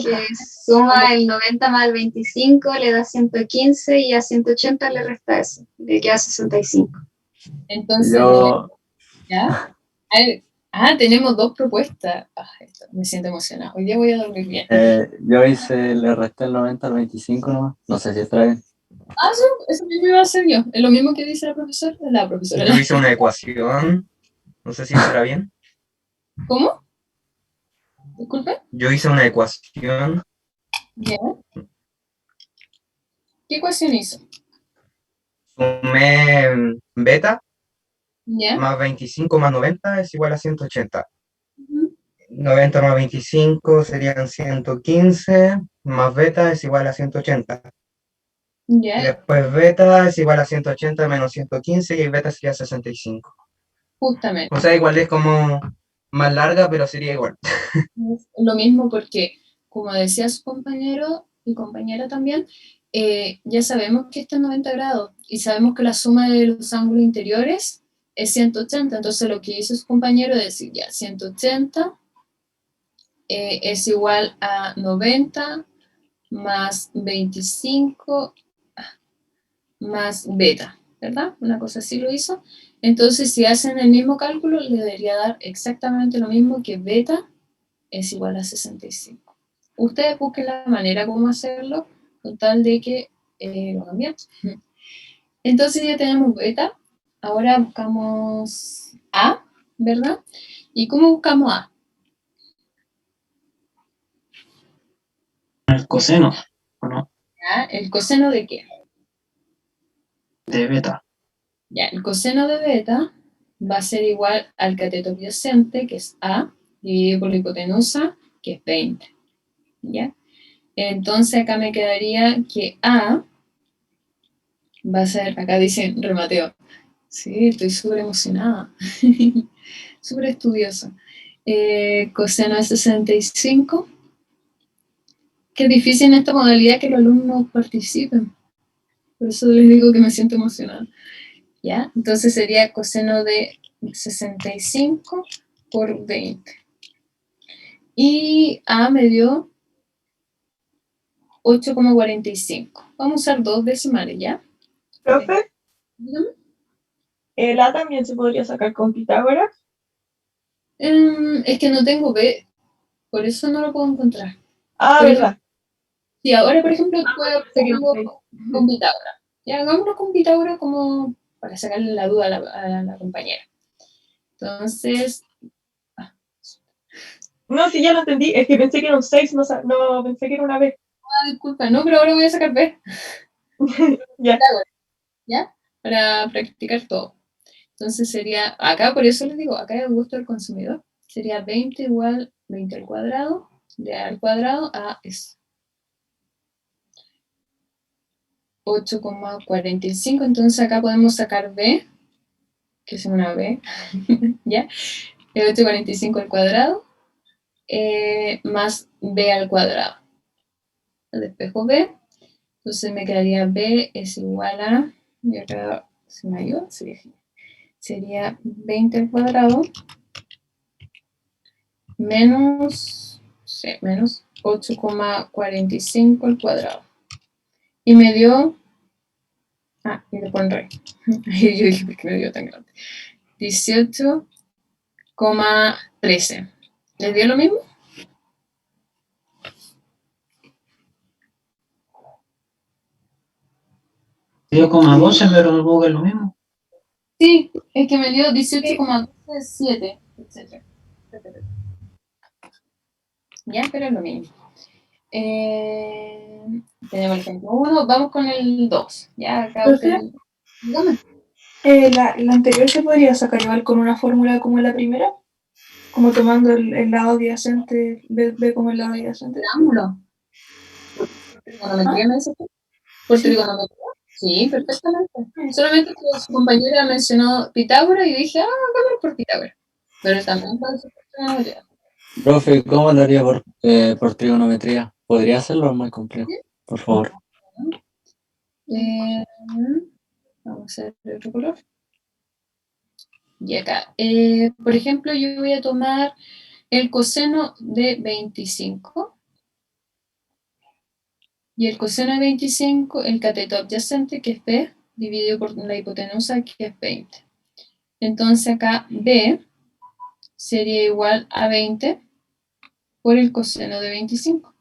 Que suma el 90 más el 25, le da 115 y a 180 le resta eso, le queda 65. Entonces, ¿ya? Tenemos dos propuestas. Me siento emocionada. Hoy día voy a dormir bien. Yo le resté el 90 al 25 nomás. No sé si está bien. Sí, eso mismo iba a hacer yo. Es lo mismo que dice la profesora. Yo hice una ecuación, no sé si estará bien. ¿Cómo? Disculpe. Yo hice una ecuación. ¿Ya? ¿Qué ecuación hizo? Sumé beta ¿Ya? más 25 más 90 es igual a 180. 90 más 25 serían 115, más beta es igual a 180. ¿Ya? Y después beta es igual a 180 menos 115 y beta sería 65. Justamente. O sea, igual es como más larga, pero sería igual. Es lo mismo porque, como decía su compañero y compañera también, ya sabemos que está en 90 grados y sabemos que la suma de los ángulos interiores es 180. Entonces lo que hizo su compañero es decir, ya, 180 es igual a 90 más 25 más beta, ¿verdad? Una cosa así lo hizo. Entonces, si hacen el mismo cálculo, le debería dar exactamente lo mismo que beta es igual a 65. Ustedes busquen la manera como hacerlo, con tal de que lo cambien. Entonces ya tenemos beta. Ahora buscamos A, ¿verdad? ¿Y cómo buscamos A? El coseno, ¿o no? ¿Ya? ¿El coseno de qué? De beta. Ya, el coseno de beta va a ser igual al cateto adyacente, que es A, dividido por la hipotenusa, que es 20. ¿Ya? Entonces acá me quedaría que A va a ser, acá dice remateo. Sí, estoy súper emocionada. Súper estudiosa. Coseno de 65. Qué difícil en esta modalidad que los alumnos participen. Por eso les digo que me siento emocionada. ¿Ya? Entonces sería coseno de 65 por 20. Y A me dio 8,45. Vamos a usar dos decimales, ¿ya? Profe, Dígame. el A también se podría sacar con Pitágoras. Es que no tengo B, por eso no lo puedo encontrar. Ah, Por verdad. Sí, ahora por ejemplo puedo hacerlo Ok. con Pitágoras. Ya, hagámoslo con Pitágoras como para sacarle la duda a la compañera. Entonces, No, sí, ya lo entendí. Es que pensé que era un 6, no, no pensé que era una B. disculpa, no, pero ahora voy a sacar B. Ya. Pitágoras, ¿ya? Para practicar todo. Entonces sería, acá por eso les digo, acá es el gusto del consumidor. Sería 20 igual 20 al cuadrado, de A al cuadrado a eso. 8,45, entonces acá podemos sacar B, que es una B, ¿ya? 8,45 al cuadrado, más B al cuadrado. Despejo B, entonces me quedaría B es igual a, y acá se me ayuda, sería 20 al cuadrado menos 8,45 al cuadrado. Y me dio, y le pon re. Y yo dije, ¿por qué me dio tan grande? 18,13. ¿Les dio lo mismo? 10,12, pero en Google lo mismo. Sí, es que me dio 18,127, etc. Ya, pero es lo mismo. Tenemos el ejemplo 1, vamos con el 2. Ya, acá Profe, usted. Dígame. la anterior se podría sacar igual con una fórmula como la primera, como tomando el lado adyacente, B como el lado adyacente. Triángulo. ¿Trigonometría me dice usted? ¿Por Sí. trigonometría? Sí, perfectamente. Solamente que su compañera mencionó Pitágoras y dije, vamos por Pitágoras. Pero también puede ser por trigonometría. Profe, ¿cómo lo haría por trigonometría? ¿Podría hacerlo o es muy complejo? Por favor. Eh, Vamos a hacer otro color. Y acá, por ejemplo, yo voy a tomar el coseno de 25 y el coseno de 25, el cateto adyacente, que es B, dividido por la hipotenusa, que es 20. Entonces acá B sería igual a 20 por el coseno de 25.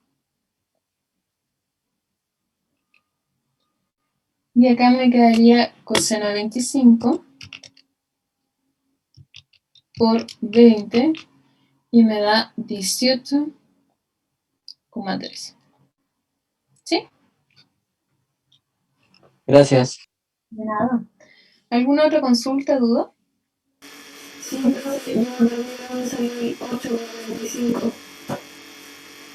Y acá me quedaría coseno de 25 por 20 y me da 18,3. ¿Sí? Gracias. De nada. ¿Alguna otra consulta, duda? Sí, profe, yo en realidad me salí 8,25.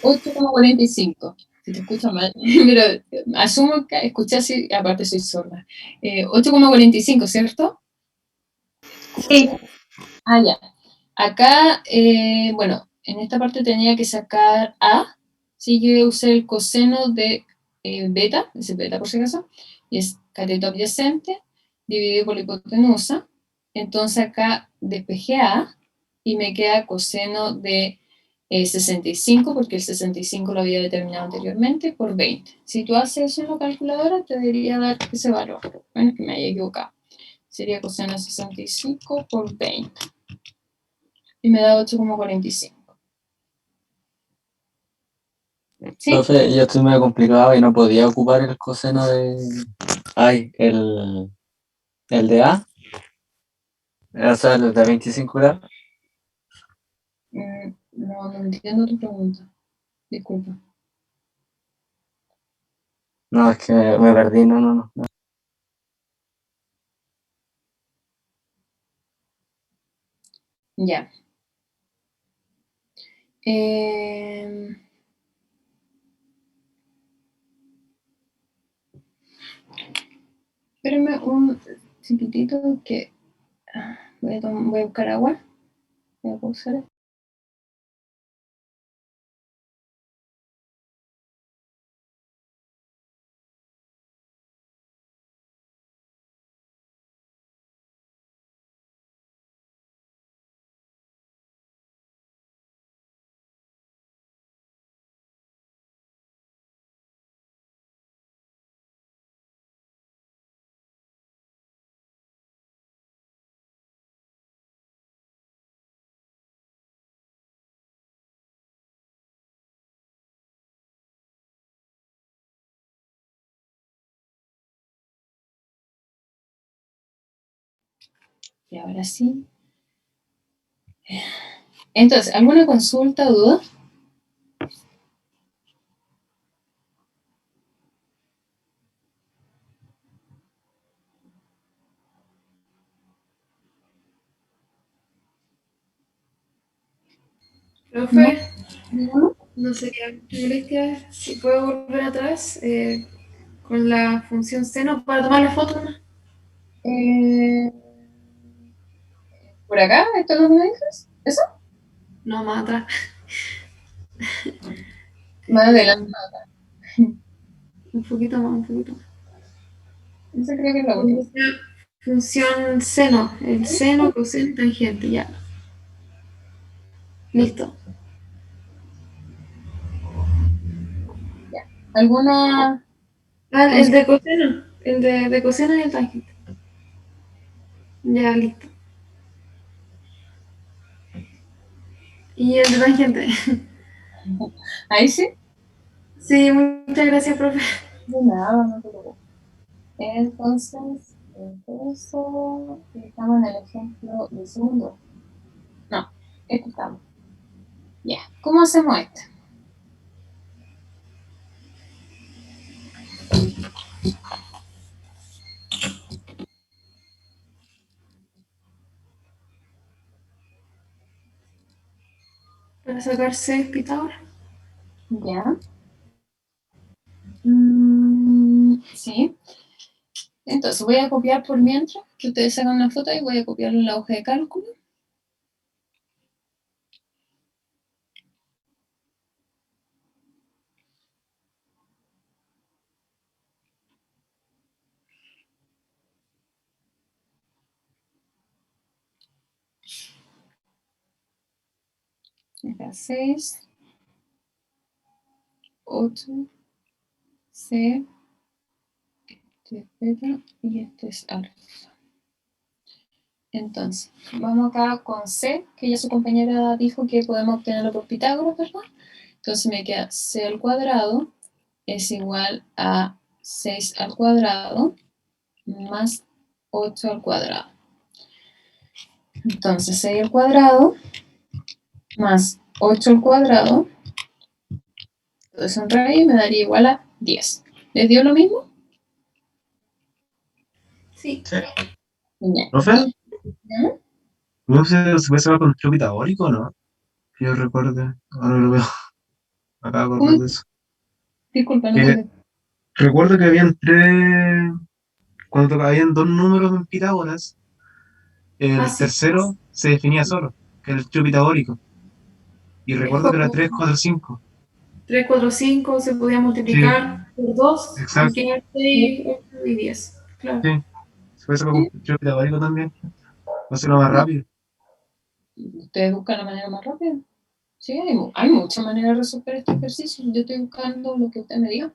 8,45. Si te escucho mal. Pero asumo que escuché así, aparte soy sorda. 8,45, ¿cierto? Sí. Ya. Acá, bueno, en esta parte tenía que sacar A. Sí, yo usé el coseno de beta, ese beta por si acaso, y es cateto adyacente dividido por la hipotenusa. Entonces acá despejé A y me queda coseno de 65, porque el 65 lo había determinado anteriormente, por 20. Si tú haces eso en la calculadora, te debería dar ese valor. Bueno, que me haya equivocado. Sería coseno de 65 por 20. Y me da 8,45. Sí. Profe, yo estoy medio complicado y no podía ocupar el coseno de... Ay, el de A. O sea, el de 25 grados. No entiendo tu pregunta. Disculpa. No, es que me perdí, no. Ya. Eh, Espérame un chiquitito que voy a buscar agua. Voy a pausar. Y ahora sí. Entonces, ¿alguna consulta o duda? Profe, ¿Ninguno? no sería molestia si puedo volver atrás con la función seno para tomar la foto, ¿no? ¿Por acá? ¿Esto es lo que me dices? ¿Eso? No, más atrás. Más adelante. Un poquito más, un poquito más. Esa creo que es la última. Función seno, el seno, coseno, tangente, ya. Listo. ¿Alguna? Ah, el de coseno, el de coseno y el tangente. Ya, listo. Y el de tangente. ¿Ahí sí? Sí, muchas gracias, profe. De nada, no te preocupes. Entonces, estamos en el ejemplo del segundo. No, este estamos. Ya, ¿cómo hacemos esto? Para sacar 6 Pitágoras. Ya. Sí. Entonces voy a copiar por mientras, que ustedes sacan una foto y voy a copiarlo en la hoja de cálculo. Acá 6, 8, C, este es beta y este es alfa. Entonces, vamos acá con C, que ya su compañera dijo que podemos obtenerlo por Pitágoras, ¿verdad? Entonces me queda C al cuadrado es igual a 6 al cuadrado más 8 al cuadrado. Entonces 6 al cuadrado más 8 al cuadrado, todo eso en raíz me daría igual a 10. ¿Les dio lo mismo? Sí. Ya. ¿Profe? ¿Ya? ¿No se puede sacar con trío pitagórico o no? Que yo recuerde. Ahora lo veo. Acabo de acordar de eso. Disculpa, no Que te... recuerdo que habían tres. Cuando habían dos números en Pitágoras, el Sí. tercero se definía solo, que era el trío pitagórico. Y recuerdo que era 3, 4, 5. 3, 4, 5 se podía multiplicar por 2 y Exacto. quedar 6, 8 y 10. Claro. Sí. Se puede sacar con trío pitagórico también. Va a ser lo más rápido. ¿Ustedes buscan la manera más rápida? Sí, hay muchas maneras de resolver este ejercicio. Yo estoy buscando lo que usted me diga.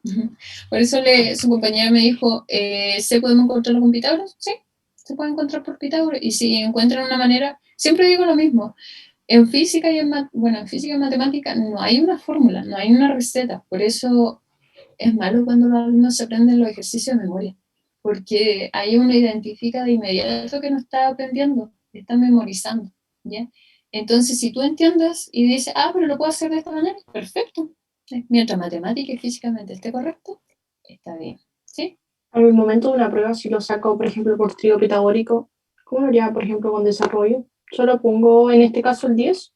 Por eso su compañera me dijo, ¿se podemos encontrarlo con Pitágoras? Sí, se puede encontrar por Pitágoras. Y si encuentran una manera, siempre digo lo mismo, En física en física y matemática no hay una fórmula, no hay una receta. Por eso es malo cuando los alumnos se aprenden los ejercicios de memoria, porque ahí uno identifica de inmediato que no está aprendiendo, está memorizando, ¿ya? Entonces, si tú entiendes y dices, pero lo puedo hacer de esta manera, perfecto. Mientras matemática y físicamente esté correcto, está bien, ¿sí? Al momento de una prueba, si lo saco, por ejemplo, por trío pitagórico, ¿cómo lo haría, por ejemplo, con desarrollo? Solo pongo, en este caso, el 10.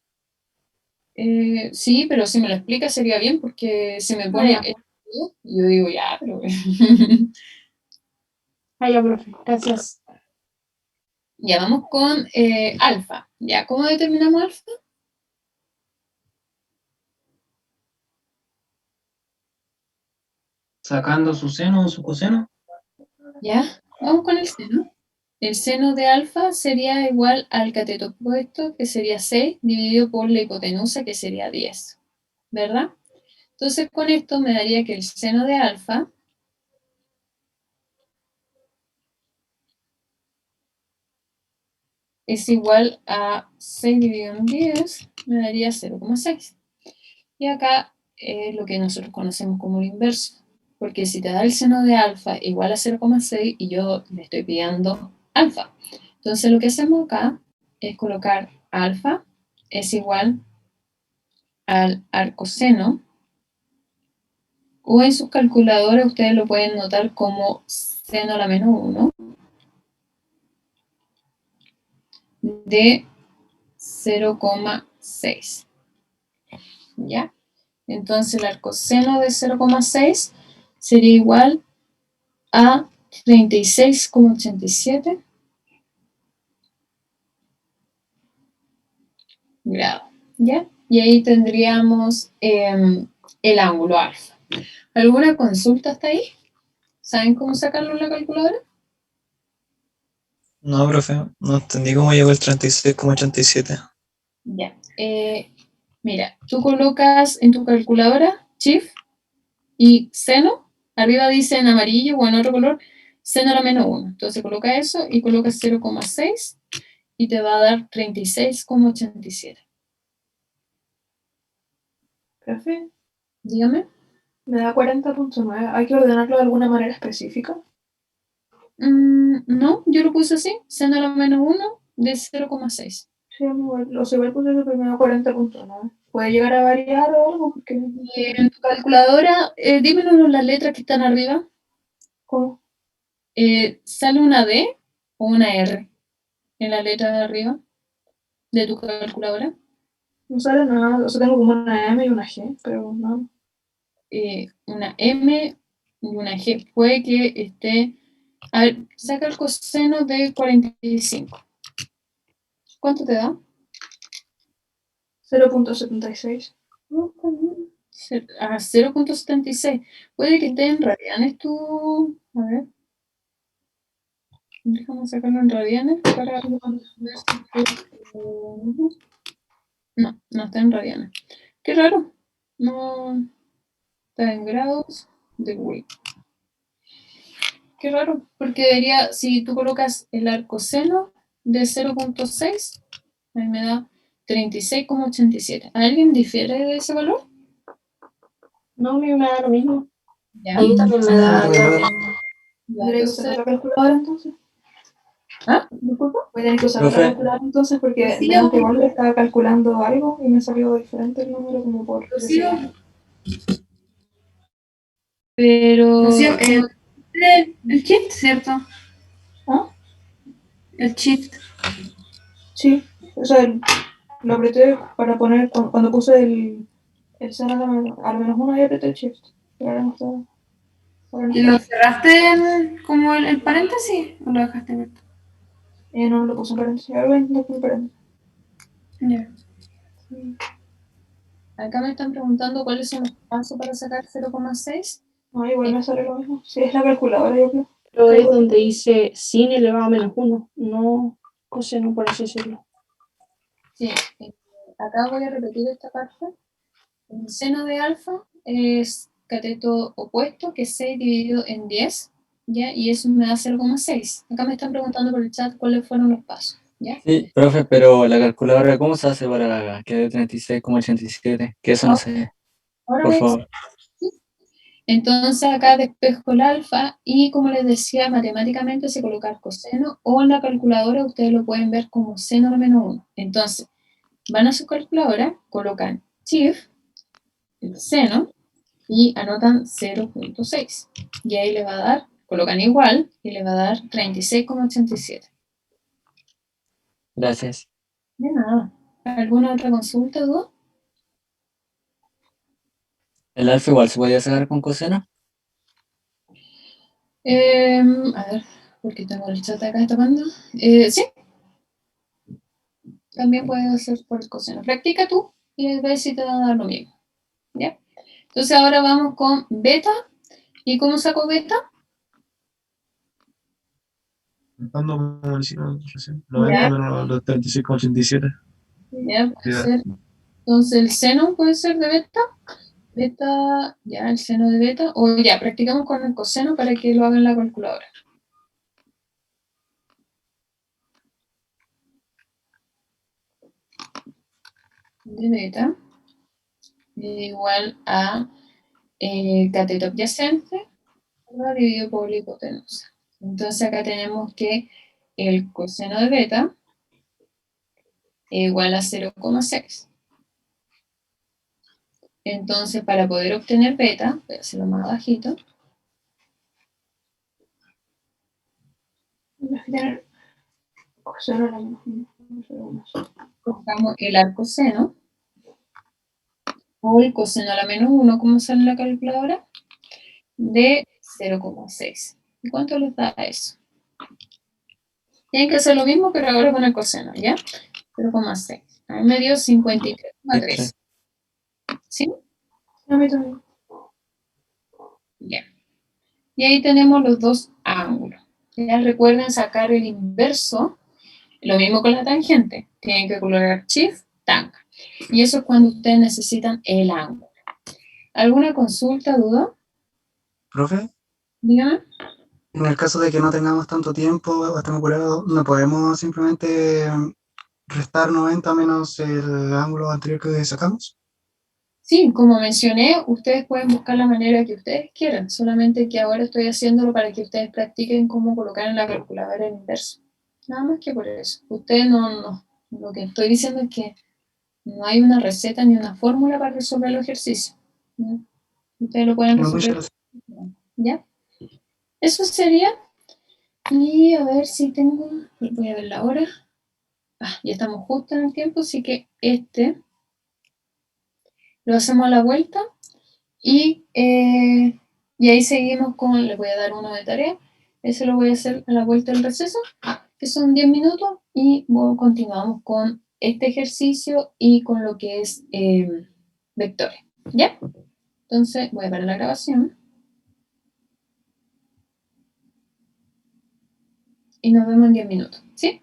Sí, pero si me lo explicas sería bien, porque si me pone... yo digo, ya, pero... Ya, profe. Gracias. Ya vamos con alfa. ¿Ya? ¿Cómo determinamos alfa? Sacando su seno o su coseno. ¿Ya? Vamos con el seno. El seno de alfa sería igual al cateto opuesto, que sería 6, dividido por la hipotenusa, que sería 10. ¿Verdad? Entonces, con esto me daría que el seno de alfa es igual a 6 dividido en 10, me daría 0,6. Y acá es lo que nosotros conocemos como el inverso, porque si te da el seno de alfa igual a 0,6 y yo le estoy pidiendo alfa, entonces lo que hacemos acá es colocar alfa es igual al arcoseno, o en sus calculadoras ustedes lo pueden notar como seno a la menos 1 de 0,6. ¿Ya? Entonces el arcoseno de 0,6 sería igual a 36,87 grados, ¿ya? Y ahí tendríamos el ángulo alfa. ¿Alguna consulta hasta ahí? ¿Saben cómo sacarlo en la calculadora? No, profe, no entendí cómo llegó el 36,87. Ya. Mira, tú colocas en tu calculadora shift y seno, arriba dice en amarillo o en otro color, seno a la menos 1. Entonces coloca eso y colocas 0,6 y te va a dar 36,87. Profe, Dígame. me da 40,9. ¿Hay que ordenarlo de alguna manera específica? No, yo lo puse así, seno a la menos 1 de 0,6. Sí, los igual puse eso, pero me da 40,9. ¿Puede llegar a variar o algo? Porque... En tu calculadora, dímelo las letras que están arriba. ¿Cómo? ¿Sale una D o una R en la letra de arriba de tu calculadora? No sale nada, o sea, tengo como una M y una G, pero no. Una M y una G. Puede que esté... A ver, saca el coseno de 45. ¿Cuánto te da? 0,76. A 0,76. Puede que esté en radianes tú... A ver. Déjame sacarlo en radianes para ver si... No, no está en radianes. Qué raro. No está en grados de Will. Qué raro, porque debería, si tú colocas el arcoseno de 0,6, ahí me da 36,87. ¿Alguien difiere de ese valor? No, a mí me da lo mismo. Ya. A mí también me da lo mismo. ¿Tendré que usar la calculadora entonces? ¿Ah? ¿Disculpa? Voy a tener que usar la Profe. calculadora entonces porque Sí, veo que igual le estaba calculando algo y me salió diferente el número como por... Pero... El shift, ¿cierto? ¿Ah? El shift. Sí, o sea, lo apreté para poner, cuando puse el seno a lo menos 1 y apreté el shift. Pero ahora no está. Ahora no ¿Y está. lo cerraste como el paréntesis o lo dejaste abierto? No lo puse en paréntesis, ahora voy a intentar poner paréntesis. Ya. Sí. Acá me están preguntando cuáles son los pasos para sacar 0,6. No, igual me sale lo mismo. Sí, es la calculadora, yo creo. Pero es donde dice sin elevado a menos 1, no coseno, por así decirlo. Sí, acá voy a repetir esta parte. El seno de alfa es cateto opuesto, que es 6 dividido en 10, ¿ya? Y eso me da 0,6. Acá me están preguntando por el chat cuáles fueron los pasos. ¿ya? Sí, profe, pero la calculadora, ¿cómo se hace para que dé 36,87? Que eso no sé, Ahora por voy a favor. Entonces acá despejo el alfa y como les decía, matemáticamente se coloca el coseno o en la calculadora ustedes lo pueden ver como seno a la menos 1. Entonces, van a su calculadora, colocan shift, el seno, y anotan 0.6. Y ahí le va a dar, colocan igual, y le va a dar 36,87. Gracias. De nada. ¿Alguna otra consulta, duda? ¿El alfa igual se podía sacar con coseno? A ver, porque tengo el chat acá tapando. Sí, también puede ser por el coseno. Practica tú y ves si te va a dar lo mismo. ¿Ya? Entonces ahora vamos con beta. ¿Y cómo saco beta? Contando como lo hicimos recién. Ya. 90 menos los 36,87. Ya, puede Ya. ser. Entonces el seno puede ser de beta. Beta, ya, el seno de beta. O ya, practicamos con el coseno para que lo hagan en la calculadora. De beta igual a cateto adyacente, ¿verdad? Dividido por la hipotenusa. Entonces acá tenemos que el coseno de beta es igual a 0,6. Entonces, para poder obtener beta, voy a hacerlo más bajito, Imaginar coseno a la menos 1. colocamos el arcoseno o el coseno a la menos 1, como sale en la calculadora, de 0,6. ¿Y cuánto les da eso? Tienen que hacer lo mismo, pero ahora con el coseno, ¿ya? 0,6. A mí me dio 53,3. ¿Sí? A mí también. Ya. Y ahí tenemos los dos ángulos. Ya recuerden sacar el inverso, lo mismo con la tangente. Tienen que colocar shift, tan. Y eso es cuando ustedes necesitan el ángulo. ¿Alguna consulta, duda? Profe, Dígame. en el caso de que no tengamos tanto tiempo o estemos apurados, ¿no podemos simplemente restar 90 menos el ángulo anterior que sacamos? Sí, como mencioné, ustedes pueden buscar la manera que ustedes quieran, solamente que ahora estoy haciéndolo para que ustedes practiquen cómo colocar en la calculadora el inverso. Nada más que por eso. Ustedes no, lo que estoy diciendo es que no hay una receta ni una fórmula para resolver los ejercicios. ¿Ya? Ustedes lo pueden No, muchas resolver. gracias. ¿Ya? Eso sería. Y a ver si tengo. Voy a ver la hora. Ah, ya estamos justo en el tiempo, así que este lo hacemos a la vuelta. Y ahí seguimos con. Les voy a dar uno de tarea. Ese lo voy a hacer a la vuelta del receso, que son 10 minutos. Y continuamos con este ejercicio y con lo que es vectores. ¿Ya? Entonces voy a parar la grabación. Y nos vemos en 10 minutos. ¿Sí?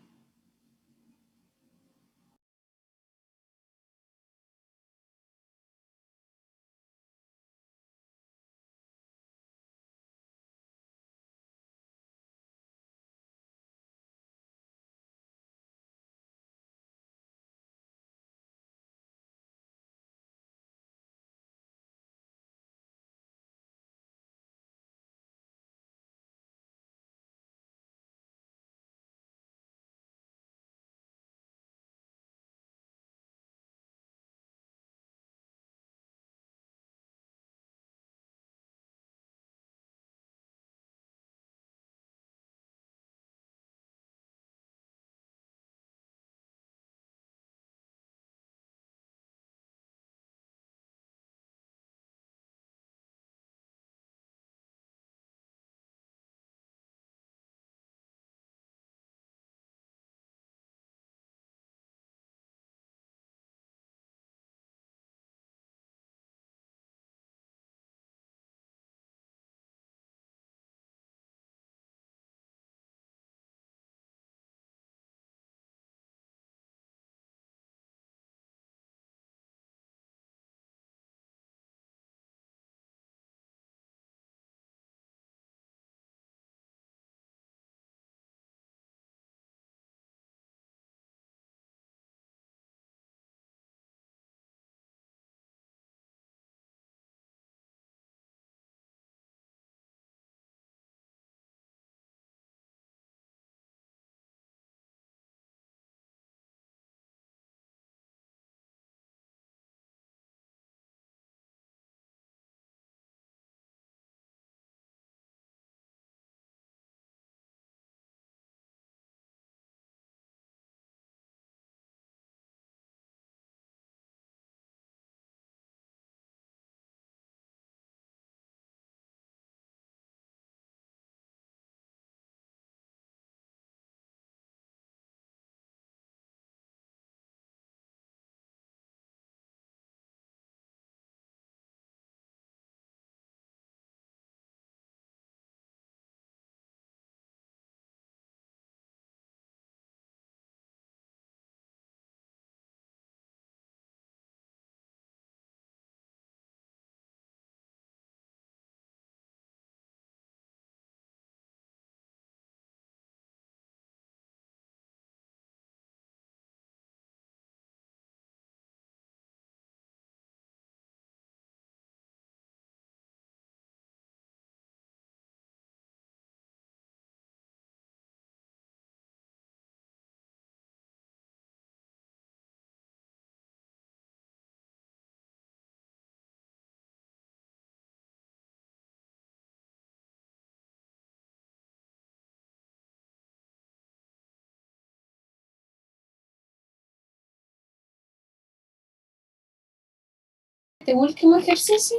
este último ejercicio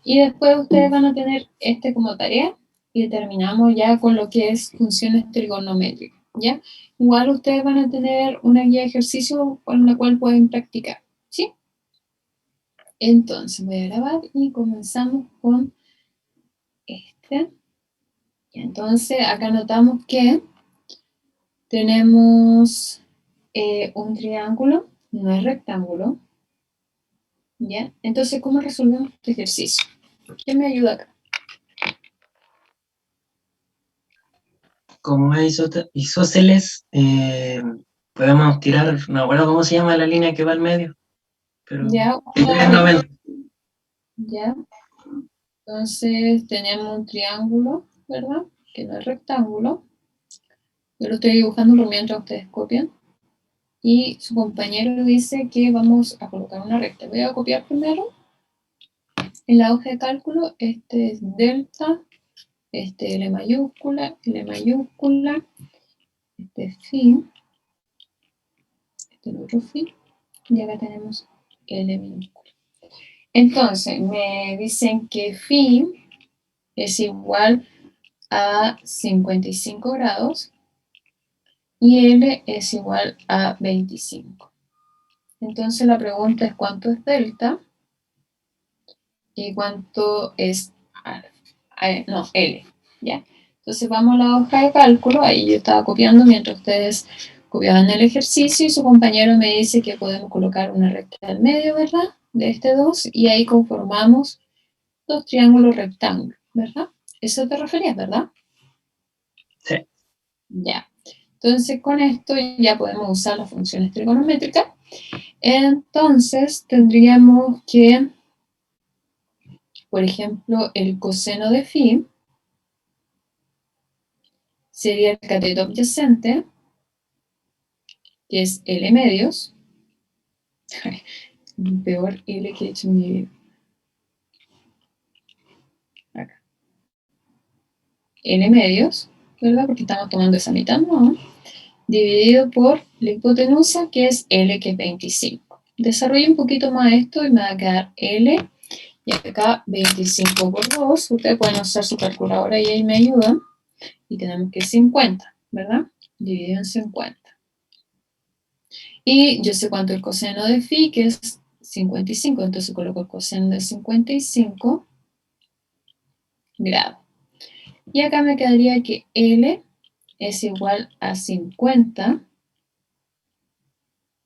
y después ustedes van a tener este como tarea y terminamos ya con lo que es funciones trigonométricas, ¿ya? Igual ustedes van a tener una guía de ejercicio con la cual pueden practicar, ¿sí? Entonces voy a grabar y comenzamos con este. Y entonces acá notamos que tenemos un triángulo, no es rectángulo, ¿ya? Entonces, ¿cómo resolvemos este ejercicio? ¿Quién me ayuda acá? Como es isósceles, podemos tirar, no me acuerdo cómo se llama la línea que va al medio, pero ¿Ya? es 90. ¿Ya? Entonces tenemos un triángulo, ¿verdad? Que no es rectángulo. Yo lo estoy dibujando por mientras ustedes copian. Y su compañero dice que vamos a colocar una recta. Voy a copiar primero. En la hoja de cálculo, este es delta, este L mayúscula, este es phi, este es el otro phi, y acá tenemos L minúscula. Entonces, me dicen que phi es igual a 55 grados y L es igual a 25. Entonces la pregunta es cuánto es delta y cuánto es L, ¿ya? Entonces vamos a la hoja de cálculo, ahí yo estaba copiando mientras ustedes copiaban el ejercicio y su compañero me dice que podemos colocar una recta al medio, ¿verdad? De este 2 y ahí conformamos dos triángulos rectángulos, ¿verdad? Eso te referías, ¿verdad? Sí. Ya. Entonces con esto ya podemos usar las funciones trigonométricas. Entonces tendríamos que, por ejemplo, el coseno de phi sería el cateto adyacente, que es L medios. El peor L que he hecho en mi vida. Acá. L medios, ¿verdad? Porque estamos tomando esa mitad, ¿no? Dividido por la hipotenusa, que es L, que es 25. Desarrollo un poquito más esto y me va a quedar L, y acá 25 por 2. Ustedes pueden usar su calculadora y ahí me ayudan. Y tenemos que 50, ¿verdad? Dividido en 50. Y yo sé cuánto es el coseno de phi, que es 55. Entonces coloco el coseno de 55 grados. Y acá me quedaría que L es igual a 50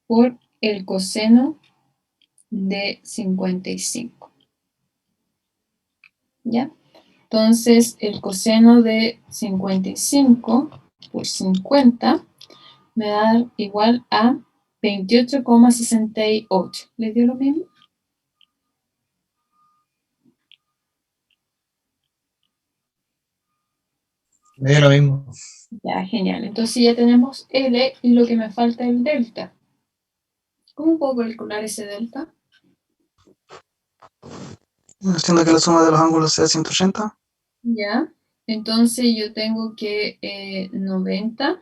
por el coseno de 55. ¿Ya? Entonces, el coseno de 55 por 50 me va a dar igual a 28,68. ¿Les dio lo mismo? Me dio lo mismo. Ya, genial. Entonces ya tenemos L y lo que me falta es el delta. ¿Cómo puedo calcular ese delta? Haciendo que la suma de los ángulos sea 180. Ya. Entonces yo tengo que 90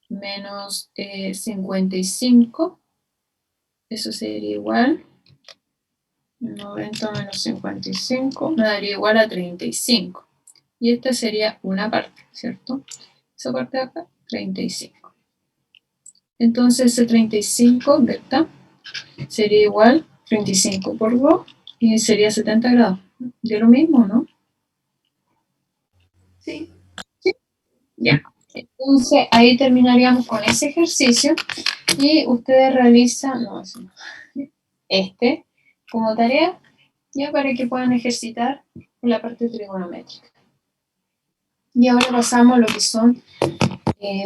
menos 55. Eso sería igual. 90 menos 55 me daría igual a 35. Y esta sería una parte, ¿cierto? Esa parte de acá, 35. Entonces ese 35, delta, sería igual 35 por 2 y sería 70 grados. ¿De lo mismo, no? Sí. Sí. Ya. Entonces ahí terminaríamos con ese ejercicio y ustedes realizan, no, este como tarea, ya para que puedan ejercitar la parte trigonométrica. Y ahora pasamos a lo que son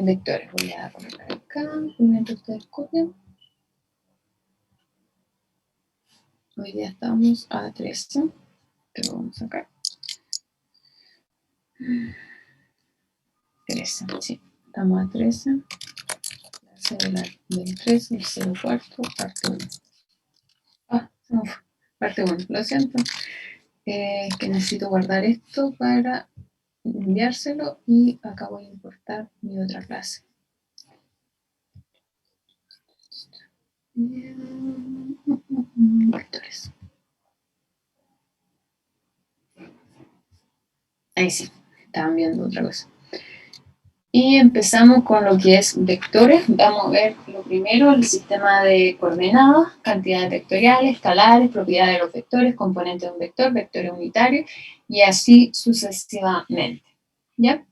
vectores. Voy a colocar acá, mientras ustedes copian. Hoy día estamos a 13, pero vamos acá. 13, sí, estamos a 13. Del 13, el 0 cuarto, parte 1. Ah, no, parte 1, lo siento. Que necesito guardar esto para enviárselo y acá voy a importar mi otra clase. Vectores. Ahí sí, estaban viendo otra cosa. Y empezamos con lo que es vectores. Vamos a ver lo primero, el sistema de coordenadas, cantidades vectoriales, escalares, propiedades de los vectores, componentes de un vector, vectores unitarios, y así sucesivamente. ¿Ya?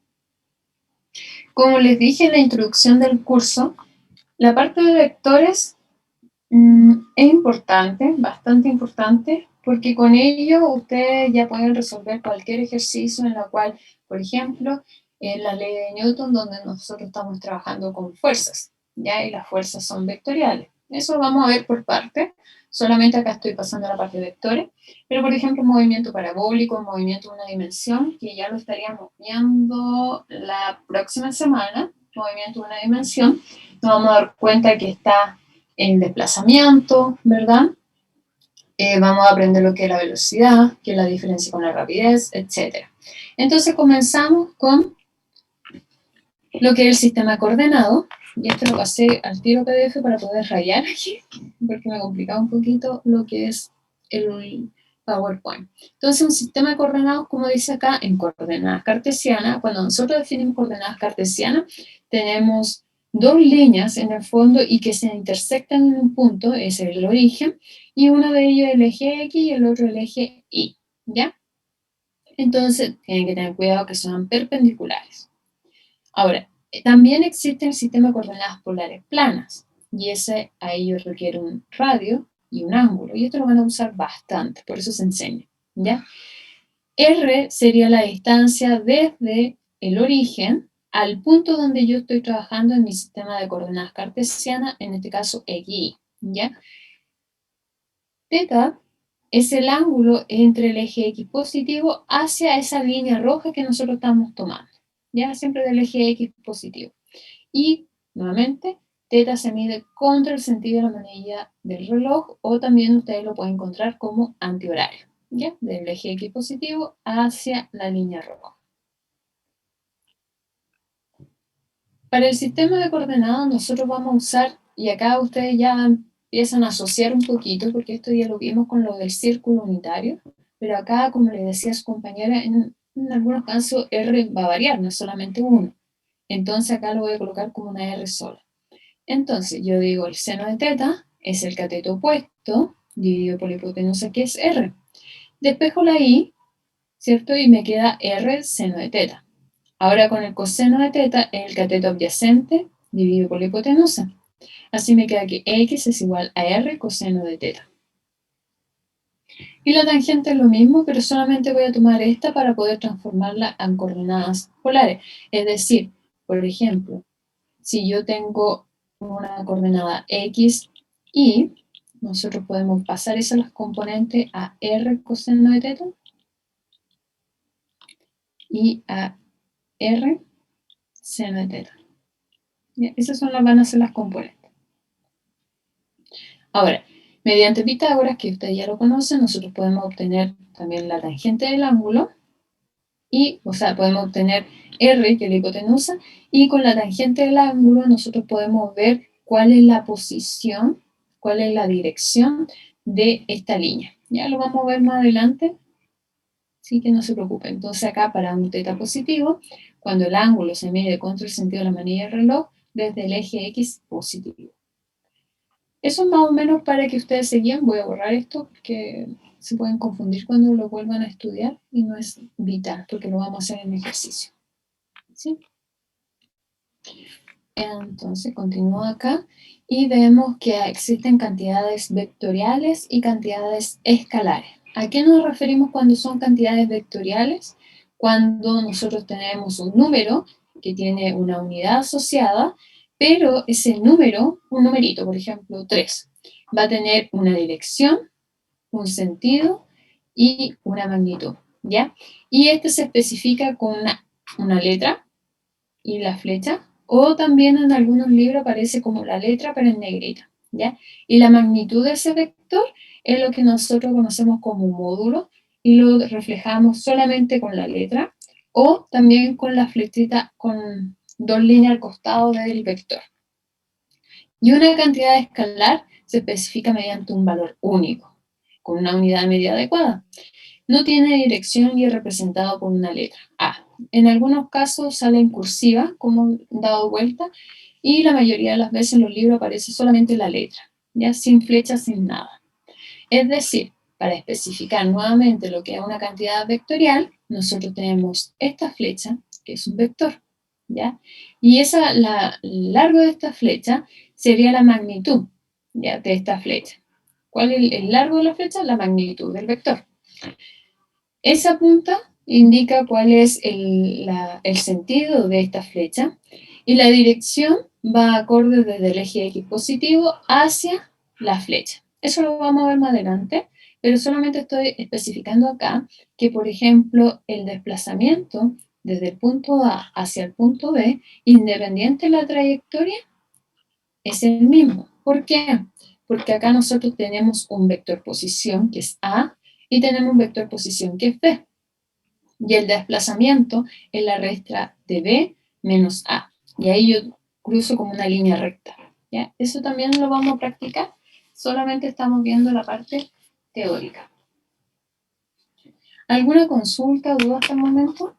Como les dije en la introducción del curso, la parte de vectores es importante, bastante importante, porque con ello ustedes ya pueden resolver cualquier ejercicio en el cual, por ejemplo, en la ley de Newton, donde nosotros estamos trabajando con fuerzas, ¿ya? Y las fuerzas son vectoriales. Eso lo vamos a ver por parte. Solamente acá estoy pasando a la parte de vectores. Pero, por ejemplo, movimiento parabólico, movimiento de una dimensión, que ya lo estaríamos viendo la próxima semana, movimiento de una dimensión, nos vamos a dar cuenta que está en desplazamiento, ¿verdad? Vamos a aprender lo que es la velocidad, qué es la diferencia con la rapidez, etc. Entonces comenzamos con lo que es el sistema coordenado, y esto lo pasé al tiro PDF para poder rayar aquí, porque me complicaba un poquito lo que es el PowerPoint. Entonces un sistema de coordenados, como dice acá, en coordenadas cartesianas, cuando nosotros definimos coordenadas cartesianas, tenemos dos líneas en el fondo y que se intersectan en un punto, es el origen, y uno de ellos el eje X y el otro el eje Y, ¿ya? Entonces tienen que tener cuidado que son perpendiculares. Ahora, también existe el sistema de coordenadas polares planas, y ese a ellos requiere un radio y un ángulo, y esto lo van a usar bastante, por eso se enseña, ¿ya? R sería la distancia desde el origen al punto donde yo estoy trabajando en mi sistema de coordenadas cartesianas, en este caso XY, ¿ya? Teta es el ángulo entre el eje X positivo hacia esa línea roja que nosotros estamos tomando, ¿ya? Siempre del eje X positivo. Y, nuevamente, teta se mide contra el sentido de la manilla del reloj, o también ustedes lo pueden encontrar como antihorario, ¿ya? Del eje X positivo hacia la línea roja. Para el sistema de coordenadas nosotros vamos a usar, y acá ustedes ya empiezan a asociar un poquito, porque esto ya lo vimos con lo del círculo unitario, pero acá, como le decía su compañera, en algunos casos R va a variar, no es solamente 1. Entonces acá lo voy a colocar como una R sola. Entonces yo digo el seno de teta es el cateto opuesto dividido por la hipotenusa, que es R. Despejo la I, ¿cierto? Y me queda R seno de teta. Ahora con el coseno de teta es el cateto adyacente dividido por la hipotenusa. Así me queda que X es igual a R coseno de teta. Y la tangente es lo mismo, pero solamente voy a tomar esta para poder transformarla en coordenadas polares. Es decir, por ejemplo, si yo tengo una coordenada X, Y, nosotros podemos pasar esas las componentes a R coseno de teta y a R seno de teta. ¿Ya? Esas van a ser las componentes. Ahora, mediante Pitágoras, que ustedes ya lo conocen, nosotros podemos obtener también la tangente del ángulo, y, o sea, podemos obtener R, que es la hipotenusa, y con la tangente del ángulo nosotros podemos ver cuál es la posición, cuál es la dirección de esta línea. Ya lo vamos a ver más adelante, así que no se preocupen. Entonces acá para un teta positivo, cuando el ángulo se mide contra el sentido de la manilla del reloj, desde el eje X positivo. Eso es más o menos para que ustedes se guíen. Voy a borrar esto porque se pueden confundir cuando lo vuelvan a estudiar y no es vital porque lo vamos a hacer en ejercicio. ¿Sí? Entonces continúo acá y vemos que existen cantidades vectoriales y cantidades escalares. ¿A qué nos referimos cuando son cantidades vectoriales? Cuando nosotros tenemos un número que tiene una unidad asociada, pero ese número, un numerito, por ejemplo, 3, va a tener una dirección, un sentido y una magnitud, ¿ya? Y este se especifica con una letra y la flecha, o también en algunos libros aparece como la letra, pero en negrita, ¿ya? Y la magnitud de ese vector es lo que nosotros conocemos como módulo, y lo reflejamos solamente con la letra, o también con la flechita con 2 líneas al costado del vector. Y una cantidad escalar se especifica mediante un valor único, con una unidad de medida adecuada. No tiene dirección y es representado por una letra A. En algunos casos sale en cursiva, como dado vuelta, y la mayoría de las veces en los libros aparece solamente la letra, ya sin flecha, sin nada. Es decir, para especificar nuevamente lo que es una cantidad vectorial, nosotros tenemos esta flecha, que es un vector, ¿ya? Y el largo de esta flecha sería la magnitud, ¿ya?, de esta flecha. ¿Cuál es el largo de la flecha? La magnitud del vector. Esa punta indica cuál es el sentido de esta flecha y la dirección va acorde desde el eje X positivo hacia la flecha. Eso lo vamos a ver más adelante, pero solamente estoy especificando acá que, por ejemplo, el desplazamiento desde el punto A hacia el punto B, independiente de la trayectoria, es el mismo. ¿Por qué? Porque acá nosotros tenemos un vector posición, que es A, y tenemos un vector posición, que es B. Y el desplazamiento es la restra de B menos A. Y ahí yo cruzo como una línea recta, ¿ya? Eso también lo vamos a practicar. Solamente estamos viendo la parte teórica. ¿Alguna consulta o duda hasta el momento?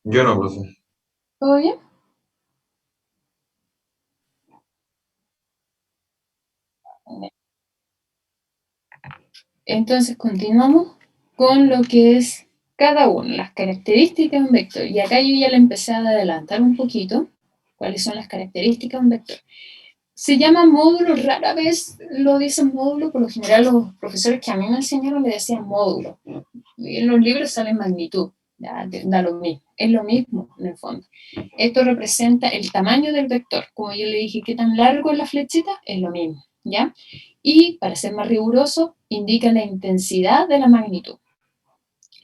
Yo no, profe. ¿Todo bien? Entonces continuamos con lo que es cada uno, las características de un vector. Y acá yo ya le empecé a adelantar un poquito cuáles son las características de un vector. Se llama módulo, rara vez lo dicen módulo, por lo general los profesores que a mí me enseñaron le decían módulo. Y en los libros sale magnitud, ya, da lo mismo, es lo mismo en el fondo. Esto representa el tamaño del vector. Como yo le dije, ¿qué tan largo es la flechita? Es lo mismo, ¿ya? Y para ser más riguroso, indica la intensidad de la magnitud.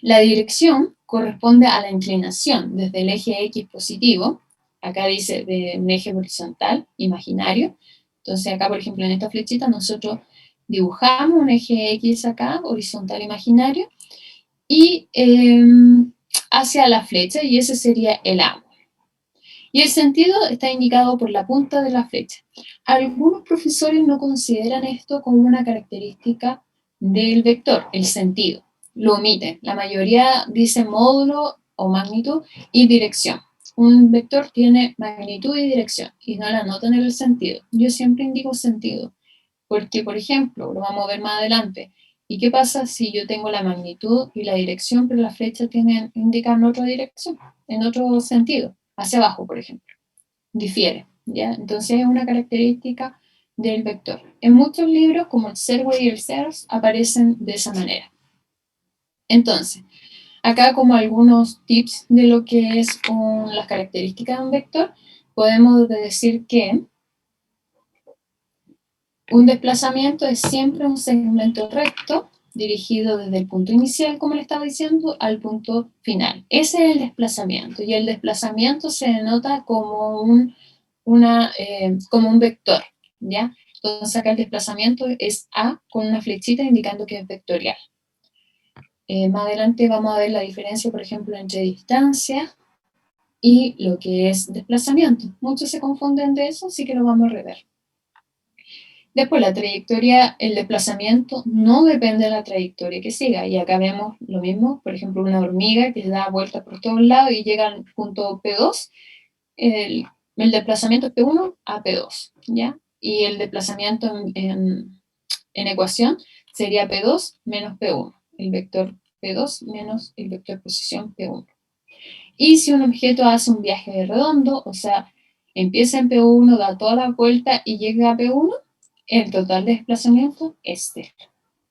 La dirección corresponde a la inclinación desde el eje X positivo, acá dice de un eje horizontal imaginario. Entonces acá, por ejemplo, en esta flechita nosotros dibujamos un eje X acá, horizontal imaginario, y hacia la flecha, y ese sería el ángulo. Y el sentido está indicado por la punta de la flecha. Algunos profesores no consideran esto como una característica del vector, el sentido. Lo omiten. La mayoría dice módulo o magnitud y dirección. Un vector tiene magnitud y dirección y no la anotan en el sentido. Yo siempre indico sentido porque, por ejemplo, lo vamos a ver más adelante. ¿Y qué pasa si yo tengo la magnitud y la dirección, pero la flecha indica en otra dirección, en otro sentido? Hacia abajo, por ejemplo. Difiere, ¿ya? Entonces es una característica del vector. En muchos libros, como el Serway y el Sears, aparecen de esa manera. Entonces, acá como algunos tips de lo que es las características de un vector, podemos decir que un desplazamiento es siempre un segmento recto dirigido desde el punto inicial, como le estaba diciendo, al punto final. Ese es el desplazamiento, y el desplazamiento se denota como como un vector, ¿ya? Entonces acá el desplazamiento es A con una flechita indicando que es vectorial. Más adelante vamos a ver la diferencia, por ejemplo, entre distancia y lo que es desplazamiento. Muchos se confunden de eso, así que lo vamos a rever. Después, la trayectoria, el desplazamiento no depende de la trayectoria que siga. Y acá vemos lo mismo, por ejemplo, una hormiga que da vueltas por todos lados y llega al punto P2. El desplazamiento es P1 a P2, ¿ya? Y el desplazamiento en ecuación sería P2 menos P1. El vector P2 menos el vector posición P1. Y si un objeto hace un viaje redondo, o sea, empieza en P1, da toda la vuelta y llega a P1, el total de desplazamiento es cero.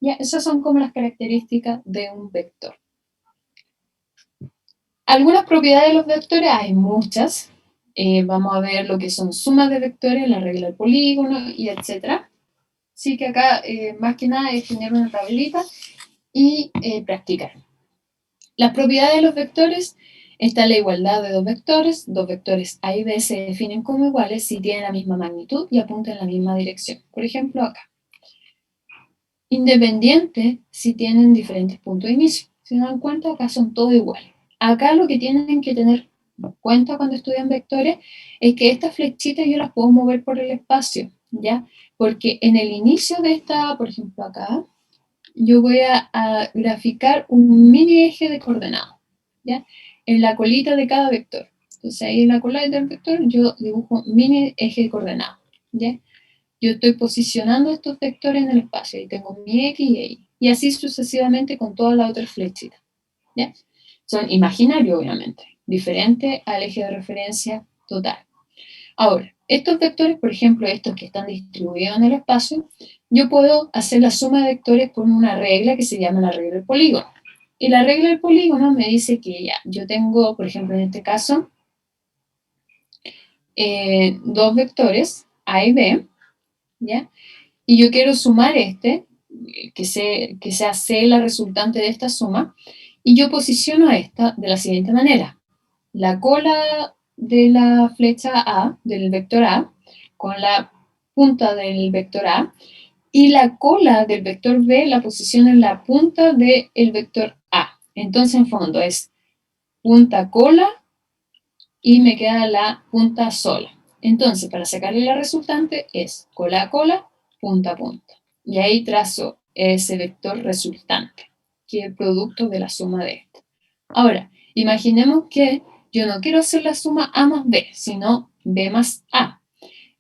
Ya, esas son como las características de un vector. Algunas propiedades de los vectores, hay muchas. Vamos a ver lo que son sumas de vectores, la regla del polígono, y etc. Así que acá, más que nada, es tener una tablita y practicar. Las propiedades de los vectores, está la igualdad de dos vectores A y B se definen como iguales si tienen la misma magnitud y apuntan en la misma dirección. Por ejemplo, acá. Independiente si tienen diferentes puntos de inicio. Si se dan cuenta, acá son todos iguales. Acá lo que tienen que tener en cuenta cuando estudian vectores es que estas flechitas yo las puedo mover por el espacio. ¿ya? Porque en el inicio de esta, por ejemplo acá, yo voy a graficar un mini eje de coordenadas, ¿ya? En la colita de cada vector. Entonces ahí en la colita del vector yo dibujo un mini eje de coordenadas, ¿ya? Yo estoy posicionando estos vectores en el espacio, y tengo mi X y Y, y así sucesivamente con todas las otras flechitas, ¿ya? Son imaginarios, obviamente, diferente al eje de referencia total. Ahora, estos vectores, por ejemplo, estos que están distribuidos en el espacio, yo puedo hacer la suma de vectores con una regla que se llama la regla del polígono. Y la regla del polígono me dice que ya, yo tengo, por ejemplo, en este caso, dos vectores, A y B, ¿ya? Y yo quiero sumar que sea C la resultante de esta suma, y yo posiciono esta de la siguiente manera. La cola de la flecha A, del vector A, con la punta del vector A, y la cola del vector B la posiciono en la punta del vector A. Entonces, en fondo, es punta cola y me queda la punta sola. Entonces, para sacarle la resultante es cola a cola, punta a punta. Y ahí trazo ese vector resultante, que es el producto de la suma de este. Ahora, imaginemos que yo no quiero hacer la suma A más B, sino B más A.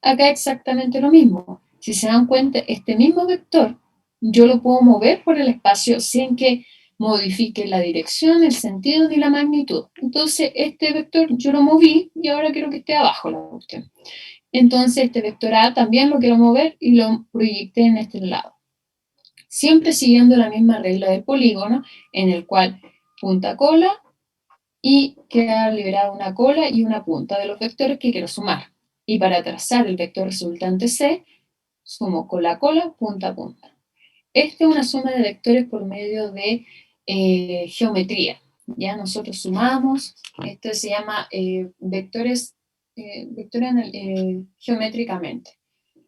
Acá exactamente lo mismo. Si se dan cuenta, este mismo vector, yo lo puedo mover por el espacio sin que modifique la dirección, el sentido ni la magnitud. Entonces, este vector yo lo moví y ahora quiero que esté abajo la cuestión. Entonces, este vector A también lo quiero mover y lo proyecté en este lado. Siempre siguiendo la misma regla del polígono, en el cual punta cola y queda liberada una cola y una punta de los vectores que quiero sumar. Y para trazar el vector resultante C, sumo cola a cola, punta a punta. Esta es una suma de vectores por medio de geometría. Ya nosotros sumamos, esto se llama vectores geométricamente.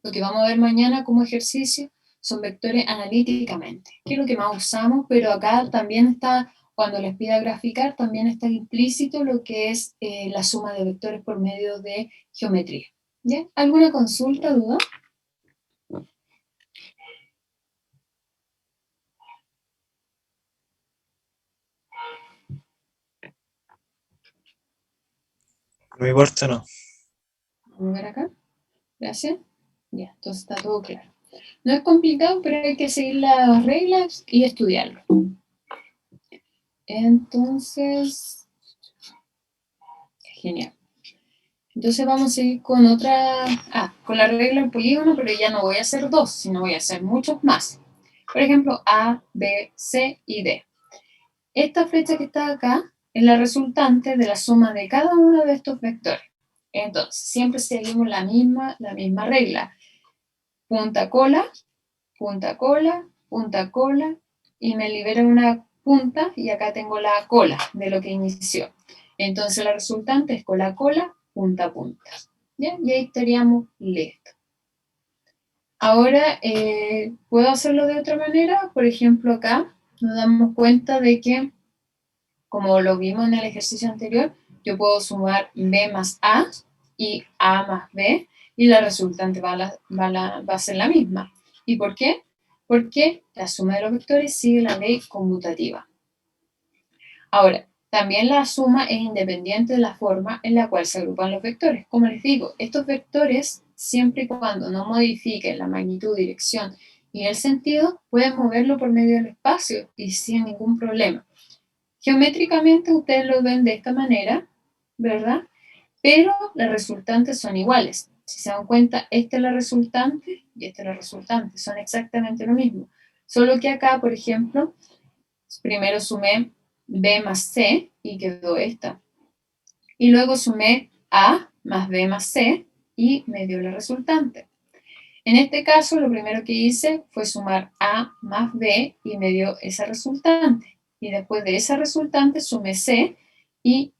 Lo que vamos a ver mañana como ejercicio son vectores analíticamente, que es lo que más usamos, pero acá también está, cuando les pida graficar, también está implícito lo que es la suma de vectores por medio de geometría. ¿Ya? ¿Alguna consulta, duda? Por mi parte no. Vamos a ver acá. Gracias. Ya, entonces está todo claro. No es complicado, pero hay que seguir las reglas y estudiarlo. Entonces, genial. Entonces vamos a seguir con con la regla del polígono, pero ya no voy a hacer dos, sino voy a hacer muchos más. Por ejemplo, A, B, C y D. Esta flecha que está acá es la resultante de la suma de cada uno de estos vectores. Entonces, siempre seguimos la misma regla. Punta cola, punta cola, punta cola, y me libera una punta, y acá tengo la cola de lo que inició. Entonces la resultante es cola, cola, punta, punta. ¿Ya? Y ahí estaríamos listos. Ahora, ¿puedo hacerlo de otra manera? Por ejemplo, acá nos damos cuenta de que, como lo vimos en el ejercicio anterior, yo puedo sumar B más A y A más B, y la resultante va a ser la misma. ¿Y por qué? Porque la suma de los vectores sigue la ley conmutativa. Ahora, también la suma es independiente de la forma en la cual se agrupan los vectores. Como les digo, estos vectores, siempre y cuando no modifiquen la magnitud, dirección y el sentido, pueden moverlo por medio del espacio y sin ningún problema. Geométricamente ustedes lo ven de esta manera, ¿verdad? Pero las resultantes son iguales. Si se dan cuenta, esta es la resultante y esta es la resultante. Son exactamente lo mismo. Solo que acá, por ejemplo, primero sumé B más C y quedó esta. Y luego sumé A más B más C y me dio la resultante. En este caso, lo primero que hice fue sumar A más B y me dio esa resultante. Y después de esa resultante sumé C y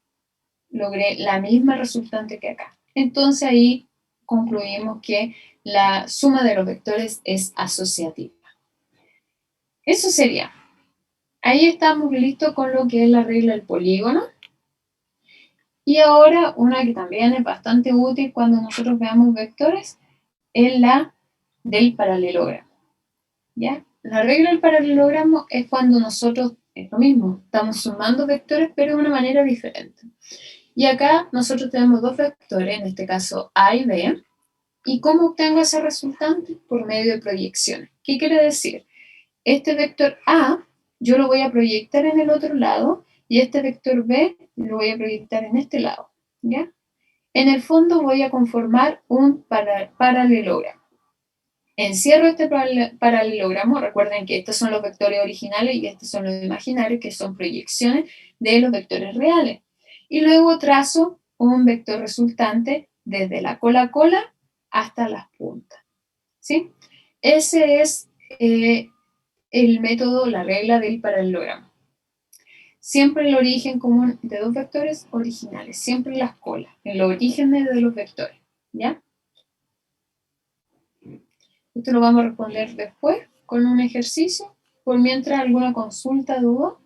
logré la misma resultante que acá. Entonces ahí concluimos que la suma de los vectores es asociativa. Eso sería. Ahí estamos listos con lo que es la regla del polígono. Y ahora una que también es bastante útil cuando nosotros veamos vectores es la del paralelogramo. ¿Ya? La regla del paralelogramo es cuando nosotros, es lo mismo, estamos sumando vectores, pero de una manera diferente. Y acá nosotros tenemos dos vectores, en este caso A y B. ¿Y cómo obtengo ese resultante? Por medio de proyecciones. ¿Qué quiere decir? Este vector A yo lo voy a proyectar en el otro lado y este vector B lo voy a proyectar en este lado. ¿Ya? En el fondo voy a conformar un paralelogramo. Encierro este paralelogramo, recuerden que estos son los vectores originales y estos son los imaginarios, que son proyecciones de los vectores reales. Y luego trazo un vector resultante desde la cola a cola hasta las puntas. ¿Sí? Ese es el método, la regla del paralelogramo. Siempre el origen común de dos vectores originales, siempre las colas, el origen de los vectores. ¿Ya? Esto lo vamos a responder después con un ejercicio. Por mientras, ¿alguna consulta, duda?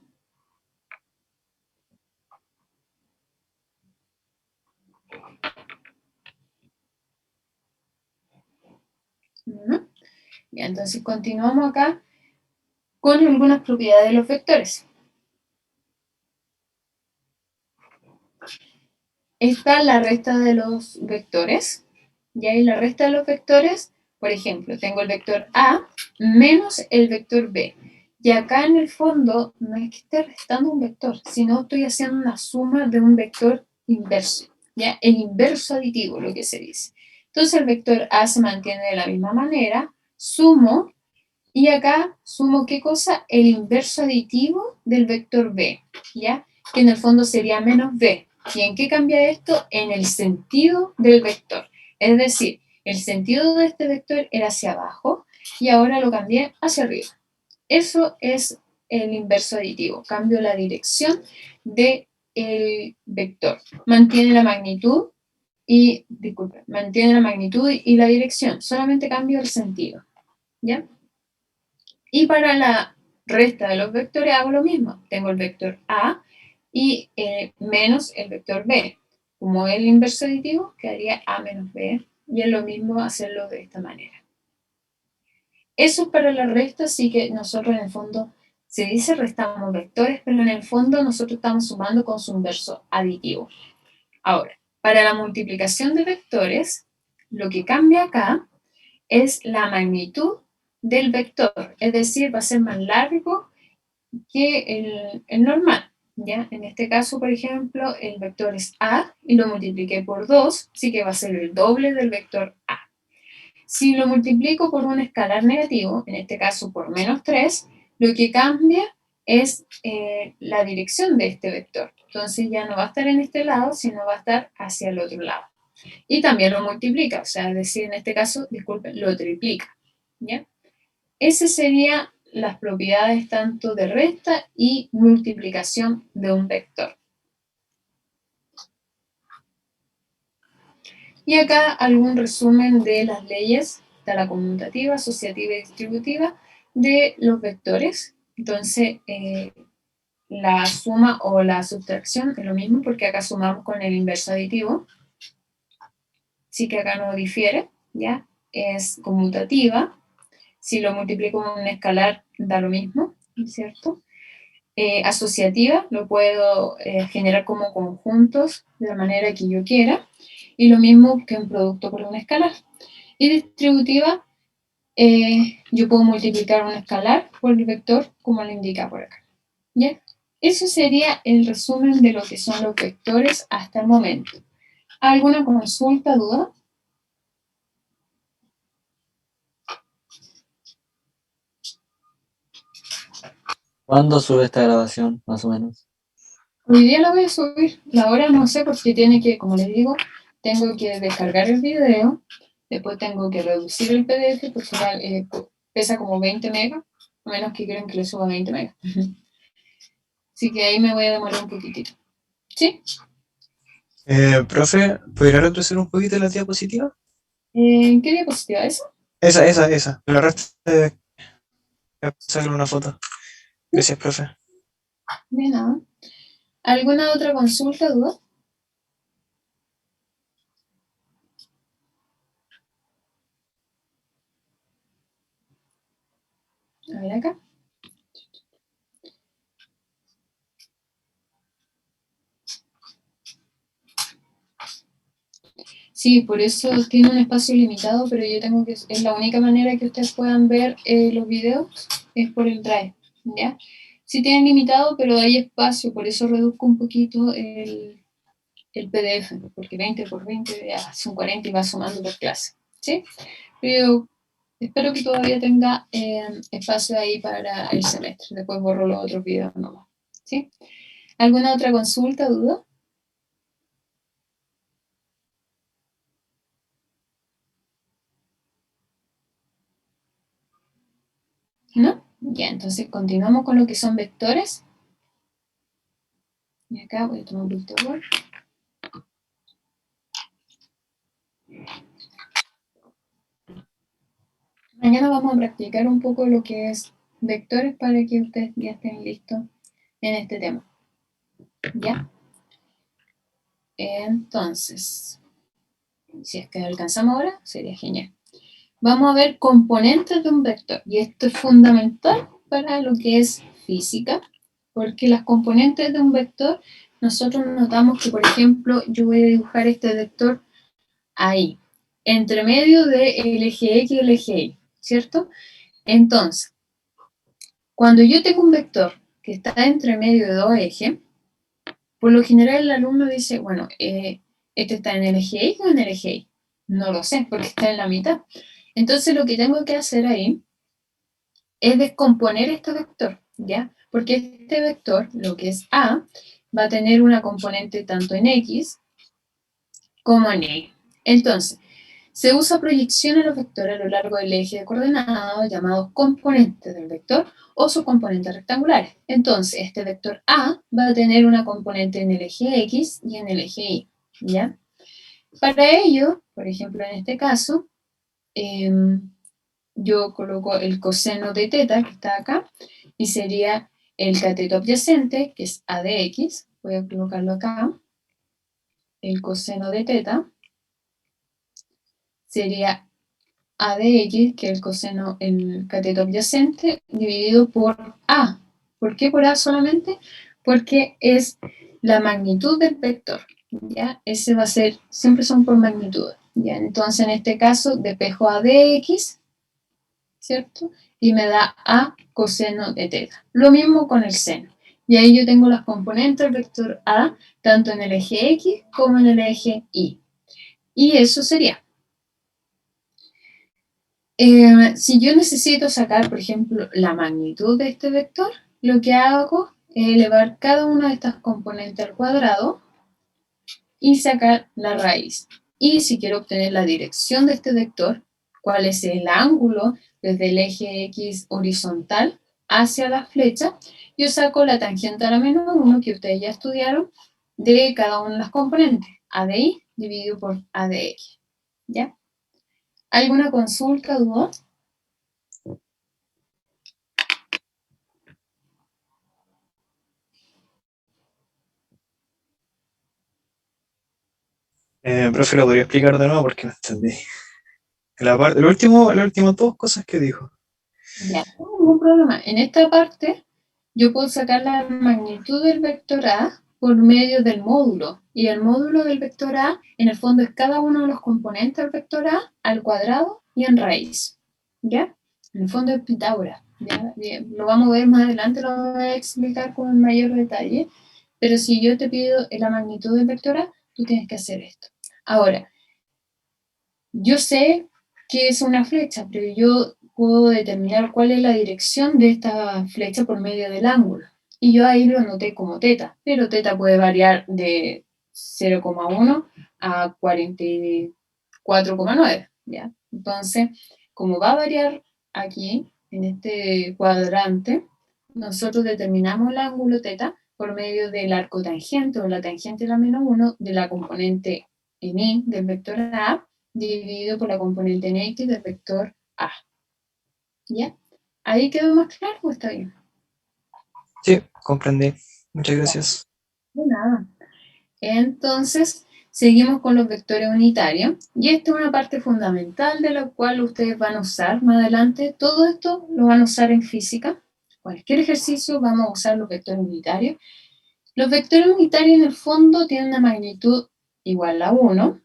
¿No? Bien, entonces continuamos acá con algunas propiedades de los vectores. Está la resta de los vectores. Y ahí la resta de los vectores, por ejemplo, tengo el vector A menos el vector B. Y acá en el fondo no es que esté restando un vector, sino estoy haciendo una suma de un vector inverso. ¿Ya? El inverso aditivo, lo que se dice. Entonces el vector A se mantiene de la misma manera, sumo, y acá sumo ¿qué cosa? El inverso aditivo del vector B, ¿ya? Que en el fondo sería menos B. ¿Y en qué cambia esto? En el sentido del vector. Es decir, el sentido de este vector era hacia abajo y ahora lo cambié hacia arriba. Eso es el inverso aditivo. Cambio la dirección del vector. Mantiene la magnitud y, disculpen, mantiene la magnitud y la dirección. Solamente cambio el sentido. ¿Ya? Y para la resta de los vectores hago lo mismo. Tengo el vector A y menos el vector B. Como es el inverso aditivo, quedaría A menos B. Y es lo mismo hacerlo de esta manera. Eso es para la resta, así que nosotros en el fondo, se dice restamos vectores, pero en el fondo nosotros estamos sumando con su inverso aditivo. Ahora, para la multiplicación de vectores, lo que cambia acá es la magnitud del vector, es decir, va a ser más largo que el normal. ¿Ya? En este caso, por ejemplo, el vector es A y lo multipliqué por 2, así que va a ser el doble del vector A. Si lo multiplico por un escalar negativo, en este caso por menos 3, lo que cambia es la dirección de este vector. Entonces ya no va a estar en este lado, sino va a estar hacia el otro lado. Y también lo multiplica, o sea, es decir, en este caso, disculpen, lo triplica. ¿Ya? Esas serían las propiedades tanto de resta y multiplicación de un vector. Y acá algún resumen de las leyes de la conmutativa, asociativa y distributiva de los vectores. Entonces, la suma o la sustracción es lo mismo porque acá sumamos con el inverso aditivo. Sí que acá no difiere, ¿ya? Es conmutativa. Si lo multiplico con un escalar, da lo mismo, ¿cierto? Asociativa, lo puedo generar como conjuntos de la manera que yo quiera. Y lo mismo que un producto por un escalar. Y distributiva, yo puedo multiplicar un escalar por el vector como lo indica por acá. ¿Ya? Eso sería el resumen de lo que son los vectores hasta el momento. ¿Alguna consulta, duda? ¿Cuándo sube esta grabación, más o menos? Hoy día la voy a subir. La hora no sé porque tiene que, como les digo, tengo que descargar el video, después tengo que reducir el PDF porque pesa como 20 megas, a menos que quieran que le suba 20 megas. Así que ahí me voy a demorar un poquitito. ¿Sí? Profe, ¿podría retroceder un poquito la diapositiva? ¿Qué diapositiva es esa? Esa. La resta de sacar una foto. Gracias, profe. De nada. ¿Alguna otra consulta, duda? Sí, por eso tiene un espacio limitado, pero yo tengo que, es la única manera que ustedes puedan ver los videos, es por el Drive, ¿ya? Sí tienen limitado, pero hay espacio, por eso reduzco un poquito el PDF, porque 20 por 20 ya son 40 y va sumando por clase, ¿sí? Pero espero que todavía tenga espacio ahí para el semestre, después borro los otros videos nomás, ¿sí? ¿Alguna otra consulta, duda? ¿No? Ya, entonces continuamos con lo que son vectores. Y acá voy a tomar un poquito de agua. Mañana vamos a practicar un poco lo que es vectores para que ustedes ya estén listos en este tema. ¿Ya? Entonces, si es que alcanzamos ahora, sería genial. Vamos a ver componentes de un vector. Y esto es fundamental para lo que es física, porque las componentes de un vector, nosotros notamos que, por ejemplo, yo voy a dibujar este vector ahí, entre medio del eje X y el eje Y, ¿cierto? Entonces, cuando yo tengo un vector que está entre medio de dos ejes, por lo general el alumno dice, bueno, ¿este está en el eje X o en el eje Y? No lo sé, porque está en la mitad. Entonces lo que tengo que hacer ahí es descomponer este vector, ¿ya? Porque este vector, lo que es A, va a tener una componente tanto en X como en Y. Entonces, se usa proyección a los vectores a lo largo del eje de coordenadas llamados componentes del vector o sus componentes rectangulares. Entonces, este vector A va a tener una componente en el eje X y en el eje Y, ¿ya? Para ello, por ejemplo, en este caso, yo coloco el coseno de teta, que está acá, y sería el cateto adyacente, que es A de X. Voy a colocarlo acá. El coseno de teta sería A de X, que es el coseno, el cateto adyacente, dividido por A. ¿Por qué por A solamente? Porque es la magnitud del vector, ¿ya? Ese va a ser, siempre son por magnitud, ¿ya? Entonces, en este caso, despejo A de X, ¿cierto? Y me da A coseno de teta. Lo mismo con el seno. Y ahí yo tengo las componentes del vector A, tanto en el eje X como en el eje Y. Y eso sería. Si yo necesito sacar, por ejemplo, la magnitud de este vector, lo que hago es elevar cada una de estas componentes al cuadrado y sacar la raíz. Y si quiero obtener la dirección de este vector, cuál es el ángulo desde el eje X horizontal hacia la flecha, yo saco la tangente a la menos 1 que ustedes ya estudiaron de cada una de las componentes, A de Y dividido por A de X. ¿Ya? ¿Alguna consulta, duda? Profe, ¿lo podría explicar de nuevo? Porque no entendí. Las últimas dos cosas que dijo. Ya, no hay ningún problema. En esta parte, yo puedo sacar la magnitud del vector A por medio del módulo. Y el módulo del vector A, en el fondo, es cada uno de los componentes del vector A al cuadrado y en raíz. ¿Ya? En el fondo es Pitágoras. ¿Ya? Bien, lo vamos a ver más adelante, lo voy a explicar con mayor detalle. Pero si yo te pido la magnitud del vector A, tú tienes que hacer esto. Ahora, yo sé que es una flecha, pero yo puedo determinar cuál es la dirección de esta flecha por medio del ángulo. Y yo ahí lo anoté como teta, pero teta puede variar de 0,1 a 44,9, ¿ya? Entonces, como va a variar aquí, en este cuadrante, nosotros determinamos el ángulo teta por medio del arco tangente o la tangente de la menos 1 de la componente en Y del vector A dividido por la componente en X del vector A. ¿Ya? ¿Ahí quedó más claro o está bien? Sí, comprendí. Muchas gracias. De nada. Entonces, seguimos con los vectores unitarios. Y esta es una parte fundamental de la cual ustedes van a usar más adelante. Todo esto lo van a usar en física. Cualquier ejercicio vamos a usar los vectores unitarios. Los vectores unitarios en el fondo tienen una magnitud igual a 1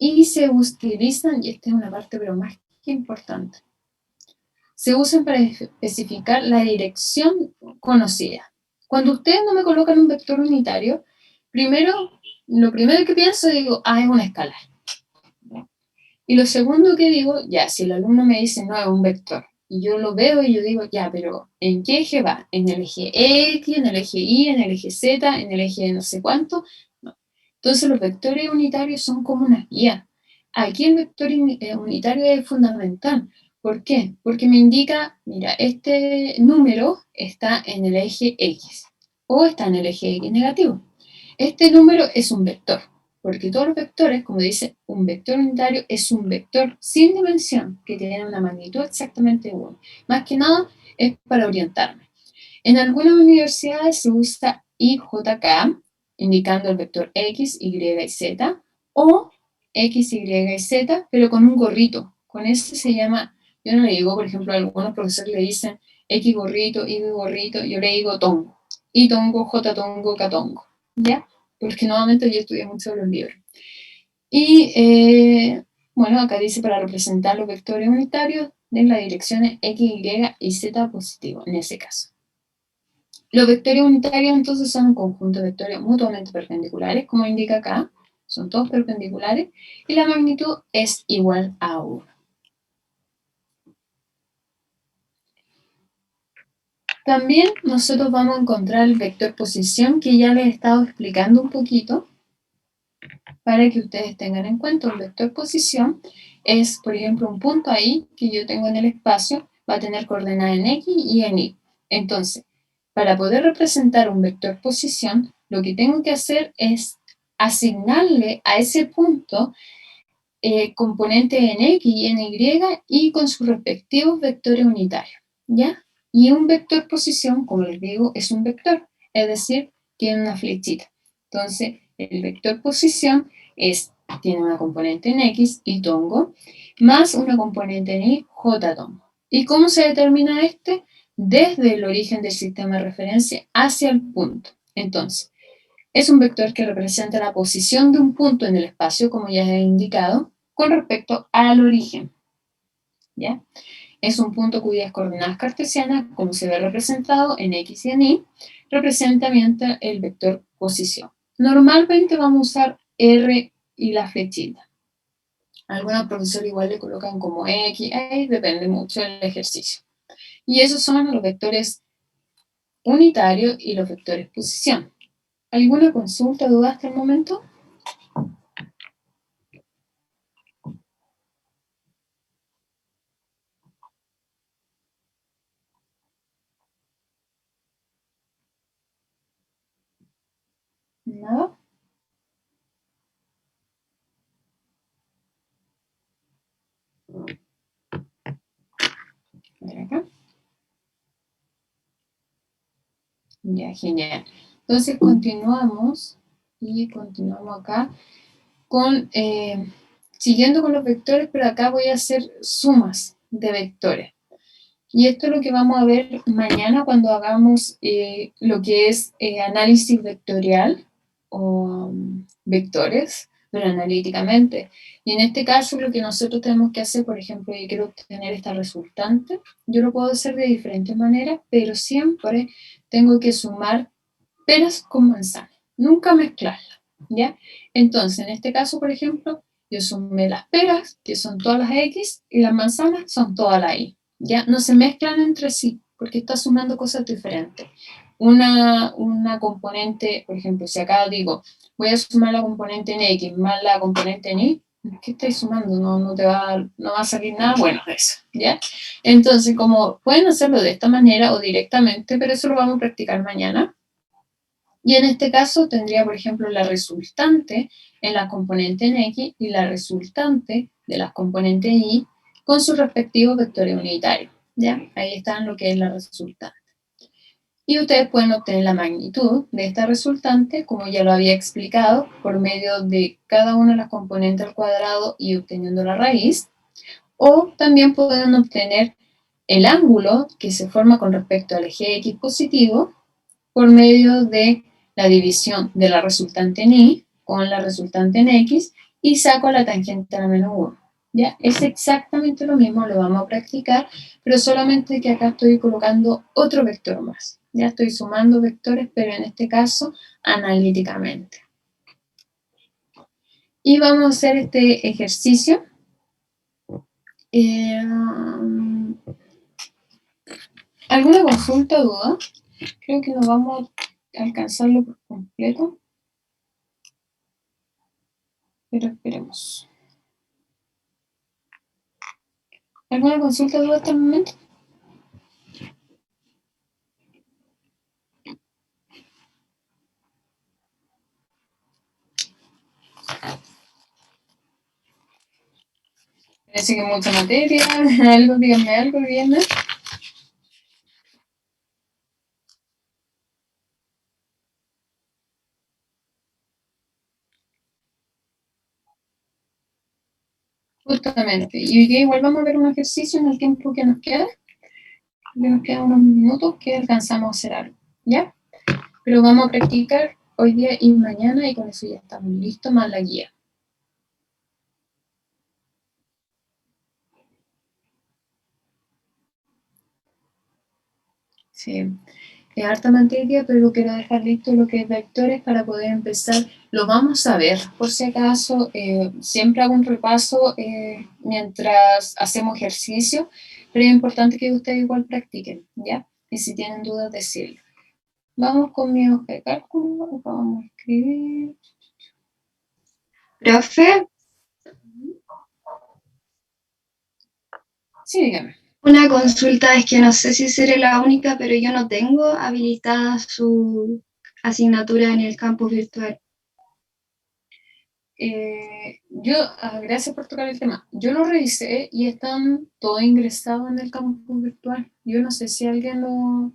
y se utilizan, y esta es una parte pero más que importante, se usan para especificar la dirección conocida. Cuando ustedes no me colocan un vector unitario, lo primero que pienso, digo, es una escalar. Y lo segundo que digo, ya, si el alumno me dice, no, es un vector, y yo lo veo y yo digo, ya, pero ¿en qué eje va? ¿En el eje X, en el eje Y, en el eje Z, en el eje no sé cuánto? No. Entonces los vectores unitarios son como una guía. Aquí el vector unitario es fundamental. ¿Por qué? Porque me indica, mira, este número está en el eje X o está en el eje X negativo. Este número es un vector, porque todos los vectores, como dice, un vector unitario es un vector sin dimensión que tiene una magnitud exactamente 1. Más que nada es para orientarme. En algunas universidades se usa IJK, indicando el vector X, Y y Z, o X, Y y Z, pero con un gorrito. Con ese se llama, yo no le digo, por ejemplo, a algunos profesores le dicen X gorrito, Y gorrito, yo le digo tongo. Y tongo, J tongo, K tongo. ¿Ya? Porque nuevamente yo estudié mucho los libros. Y bueno, acá dice para representar los vectores unitarios en las direcciones X, Y y Z positivo, en ese caso. Los vectores unitarios entonces son un conjunto de vectores mutuamente perpendiculares, como indica acá, son todos perpendiculares, y la magnitud es igual a 1. También nosotros vamos a encontrar el vector posición, que ya les he estado explicando un poquito, para que ustedes tengan en cuenta. Un vector posición es, por ejemplo, un punto ahí que yo tengo en el espacio, va a tener coordenadas en X y en Y. Entonces, para poder representar un vector posición, lo que tengo que hacer es asignarle a ese punto componentes en X y en Y y con sus respectivos vectores unitarios, ¿ya? Y un vector posición, como les digo, es un vector, es decir, tiene una flechita. Entonces, el vector posición tiene una componente en X, y tongo, más una componente en Y, J tongo. ¿Y cómo se determina este? Desde el origen del sistema de referencia hacia el punto. Entonces, es un vector que representa la posición de un punto en el espacio, como ya he indicado, con respecto al origen. ¿Ya? Es un punto cuyas coordenadas cartesianas, como se ve representado en X y en Y, representan el vector posición. Normalmente vamos a usar R y la flechita. Algunos profesores igual le colocan como X, ahí depende mucho del ejercicio. Y esos son los vectores unitarios y los vectores posición. ¿Alguna consulta o duda hasta el momento? ¿Nada? A ver acá. Ya, genial. Entonces continuamos acá con, siguiendo con los vectores, pero acá voy a hacer sumas de vectores. Y esto es lo que vamos a ver mañana cuando hagamos lo que es análisis vectorial o vectores, pero analíticamente. Y en este caso lo que nosotros tenemos que hacer, por ejemplo, yo quiero obtener esta resultante, yo lo puedo hacer de diferentes maneras, pero siempre tengo que sumar peras con manzanas, nunca mezclarlas, ¿ya? Entonces, en este caso, por ejemplo, yo sumé las peras, que son todas las X, y las manzanas son todas las Y. ¿Ya? No se mezclan entre sí, porque está sumando cosas diferentes. Una componente, por ejemplo, si acá digo, voy a sumar la componente en X más la componente en Y, ¿qué estáis sumando? No va a salir nada bueno de eso, ¿ya? Entonces, como pueden hacerlo de esta manera o directamente, pero eso lo vamos a practicar mañana. Y en este caso tendría, por ejemplo, la resultante en la componente en X y la resultante de las componentes Y con sus respectivos vectores unitarios, ¿ya? Ahí están lo que es la resultante. Y ustedes pueden obtener la magnitud de esta resultante, como ya lo había explicado, por medio de cada una de las componentes al cuadrado y obteniendo la raíz, o también pueden obtener el ángulo que se forma con respecto al eje X positivo por medio de la división de la resultante en Y con la resultante en X y saco la tangente a la menos 1. ¿Ya? Es exactamente lo mismo, lo vamos a practicar, pero solamente que acá estoy colocando otro vector más. Ya estoy sumando vectores, pero en este caso analíticamente. Y vamos a hacer este ejercicio. ¿Alguna consulta o duda? Creo que no vamos a alcanzarlo por completo. Pero esperemos. ¿Alguna consulta o duda hasta el momento? Parece que mucha materia, algo, díganme algo, díganme. Justamente. Y hoy día igual vamos a ver un ejercicio en el tiempo que nos queda. Nos quedan unos minutos que alcanzamos a hacer algo, ¿ya? Pero vamos a practicar hoy día y mañana y con eso ya estamos listos, más la guía. Sí, es harta materia, pero quiero dejar listo lo que es vectores para poder empezar. Lo vamos a ver, por si acaso. Siempre hago un repaso mientras hacemos ejercicio, pero es importante que ustedes igual practiquen, ¿ya? Y si tienen dudas, decirlo. Vamos con mi hoja de cálculo, vamos a escribir. Profe, Sí, dígame. una consulta, es que no sé si seré la única, pero yo no tengo habilitada su asignatura en el campus virtual. Gracias por tocar el tema. Yo lo revisé y están todos ingresados en el campus virtual. Yo no sé si alguien lo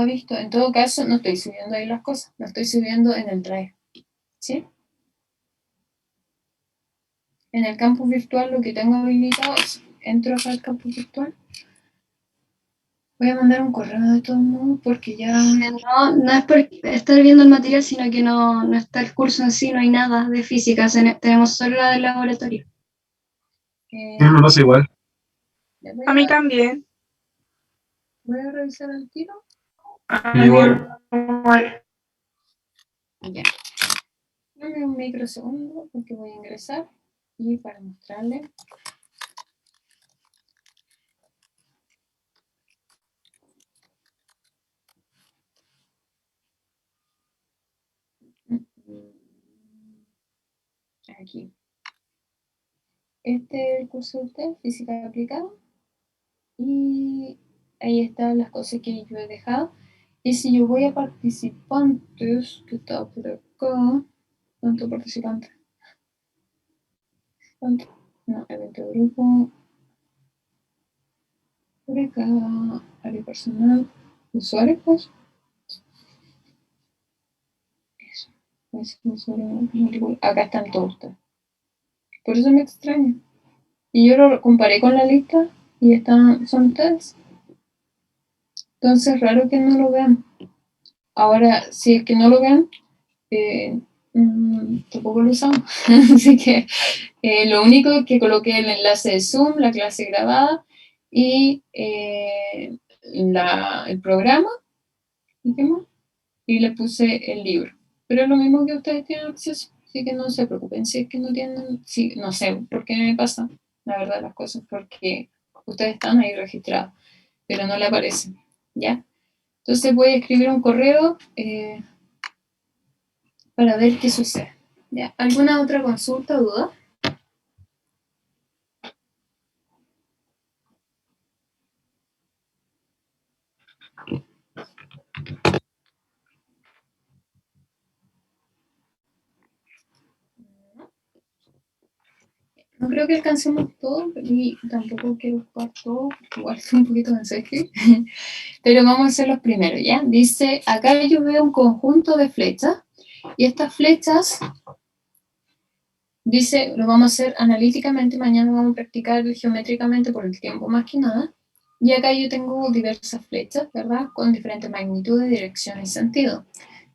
ha visto. En todo caso, no estoy subiendo ahí las cosas, lo estoy subiendo en el Drive. ¿Sí? En el campus virtual lo que tengo habilitado es, entro acá al campus virtual. Voy a mandar un correo de todos modos porque ya... No es por estar viendo el material, sino que no está el curso en sí, no hay nada de física, tenemos solo la del laboratorio. Me pasa igual. A mí también. Voy a revisar el tiro. Igual. Ya. Dame un microsegundo porque voy a ingresar y para mostrarle. Aquí. Este es el curso de usted, física aplicada. Y ahí están las cosas que yo he dejado. Y si yo voy a participantes, que está por acá, ¿cuánto participantes? ¿Cuánto? No, evento de grupo. Por acá, área personal, usuarios, pues. Eso. Acá están todos ustedes. Por eso me extraña. Y yo lo comparé con la lista y son ustedes. Entonces, raro que no lo vean. Ahora, si es que no lo vean, tampoco lo usamos. Así que lo único es que coloqué el enlace de Zoom, la clase grabada y el programa. ¿Y qué más? Y le puse el libro. Pero es lo mismo que ustedes tienen acceso. Así que no se preocupen. Si es que no tienen, sí, no sé por qué me pasa, la verdad, las cosas, porque ustedes están ahí registrados, pero no le aparecen. ¿Ya? Entonces voy a escribir un correo para ver qué sucede. ¿Ya? ¿Alguna otra consulta o duda? No creo que alcancemos todo, y tampoco quiero ocupar todo, porque igual es un poquito de mensaje. Pero vamos a hacer los primeros, ¿ya? Dice, acá yo veo un conjunto de flechas, y estas flechas, dice, lo vamos a hacer analíticamente, mañana vamos a practicar geométricamente por el tiempo más que nada, y acá yo tengo diversas flechas, ¿verdad? Con diferentes magnitudes, direcciones y sentido.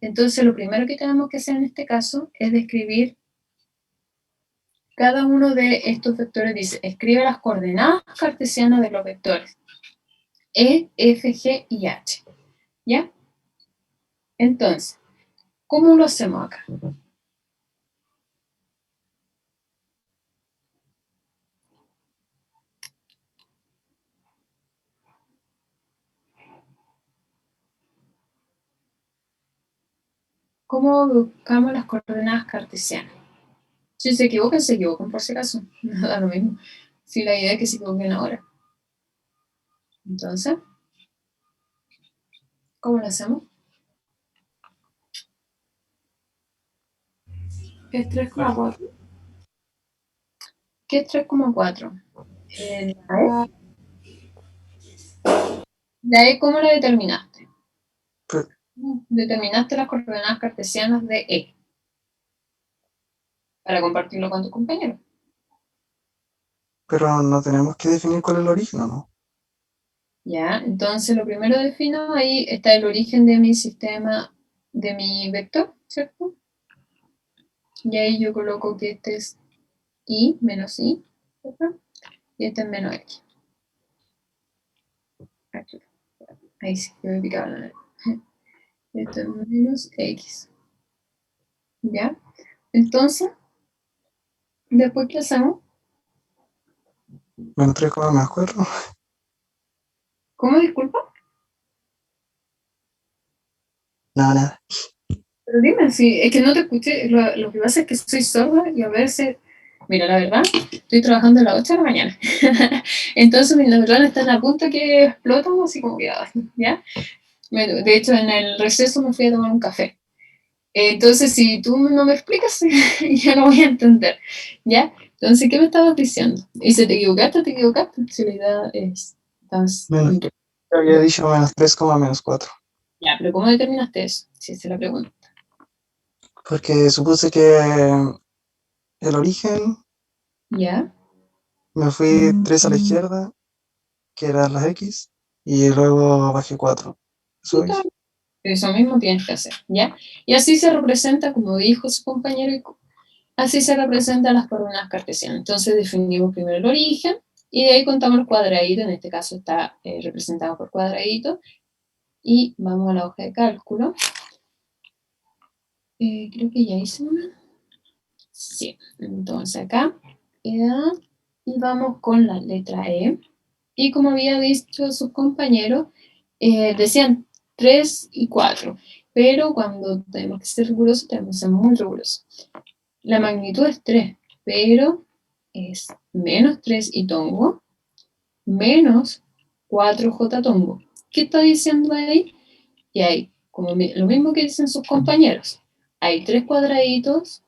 Entonces, lo primero que tenemos que hacer en este caso es describir cada uno de estos vectores dice, escribe las coordenadas cartesianas de los vectores E, F, G y H. ¿Ya? Entonces, ¿cómo lo hacemos acá? ¿Cómo buscamos las coordenadas cartesianas? Si se equivocan por si acaso. No da lo mismo. Si la idea es que se equivoquen ahora. Entonces, ¿cómo lo hacemos? Es 3,4. ¿Qué es 3,4? ¿La E cómo la determinaste? Pero, Determinaste las coordenadas cartesianas de E para compartirlo con tus compañeros. pero no tenemos que definir cuál es el origen, ¿o no? Ya, entonces lo primero defino, ahí está el origen de mi sistema, de mi vector, ¿cierto? Y ahí yo coloco que este es I menos I, ¿cierto? Y este es menos X. Aquí. Ahí sí, yo me picaba la nariz. Esto es menos X. ¿Ya? Entonces, después, ¿qué hacemos? Menos 3, más 4. ¿Cómo, disculpa? No, nada. Pero dime, si es que no te escuché, lo que pasa es que soy sorda y a veces, mira, la verdad, estoy trabajando a las 8 de la mañana. Entonces mis neuronas están a punto que explotan, así como que, ¿ya? De hecho, en el receso me fui a tomar un café. Entonces, si tú no me explicas, ya no voy a entender, ¿ya? Entonces, ¿qué me estabas diciendo? Y si te equivocaste, si la idea es... Yo había dicho menos 3, menos 4. Ya, pero ¿cómo determinaste eso? Si esa es la pregunta. Porque supuse que el origen, ¿Ya? me fui 3 a la izquierda, que eran las X, y luego bajé 4. Eso es. Eso mismo tienes que hacer, ¿ya? Y así se representa, como dijo su compañero, así se representan las coordenadas cartesianas. Entonces definimos primero el origen, y de ahí contamos los cuadraditos, en este caso está representado por cuadraditos, y vamos a la hoja de cálculo. Creo que ya hice una. Sí, entonces acá queda, y vamos con la letra E. Y como había dicho sus compañeros, decían 3 y 4, pero cuando tenemos que ser rigurosos, tenemos que ser muy rigurosos. La magnitud es 3, pero es menos 3 y tongo, menos 4J tongo. ¿Qué está diciendo ahí? Y hay, como lo mismo que dicen sus compañeros, hay 3 cuadraditos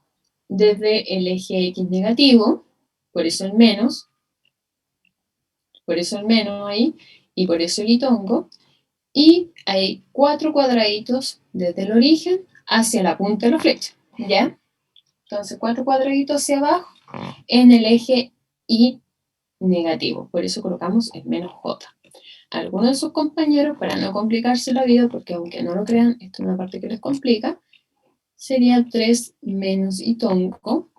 desde el eje X negativo, por eso el menos ahí, y por eso el itongo, y hay 4 cuadraditos desde el origen hacia la punta de la flecha, ¿ya? Entonces 4 cuadraditos hacia abajo en el eje Y negativo, por eso colocamos el menos J. Algunos de sus compañeros, para no complicarse la vida, porque aunque no lo crean, esto es una parte que les complica, sería 3 menos itongo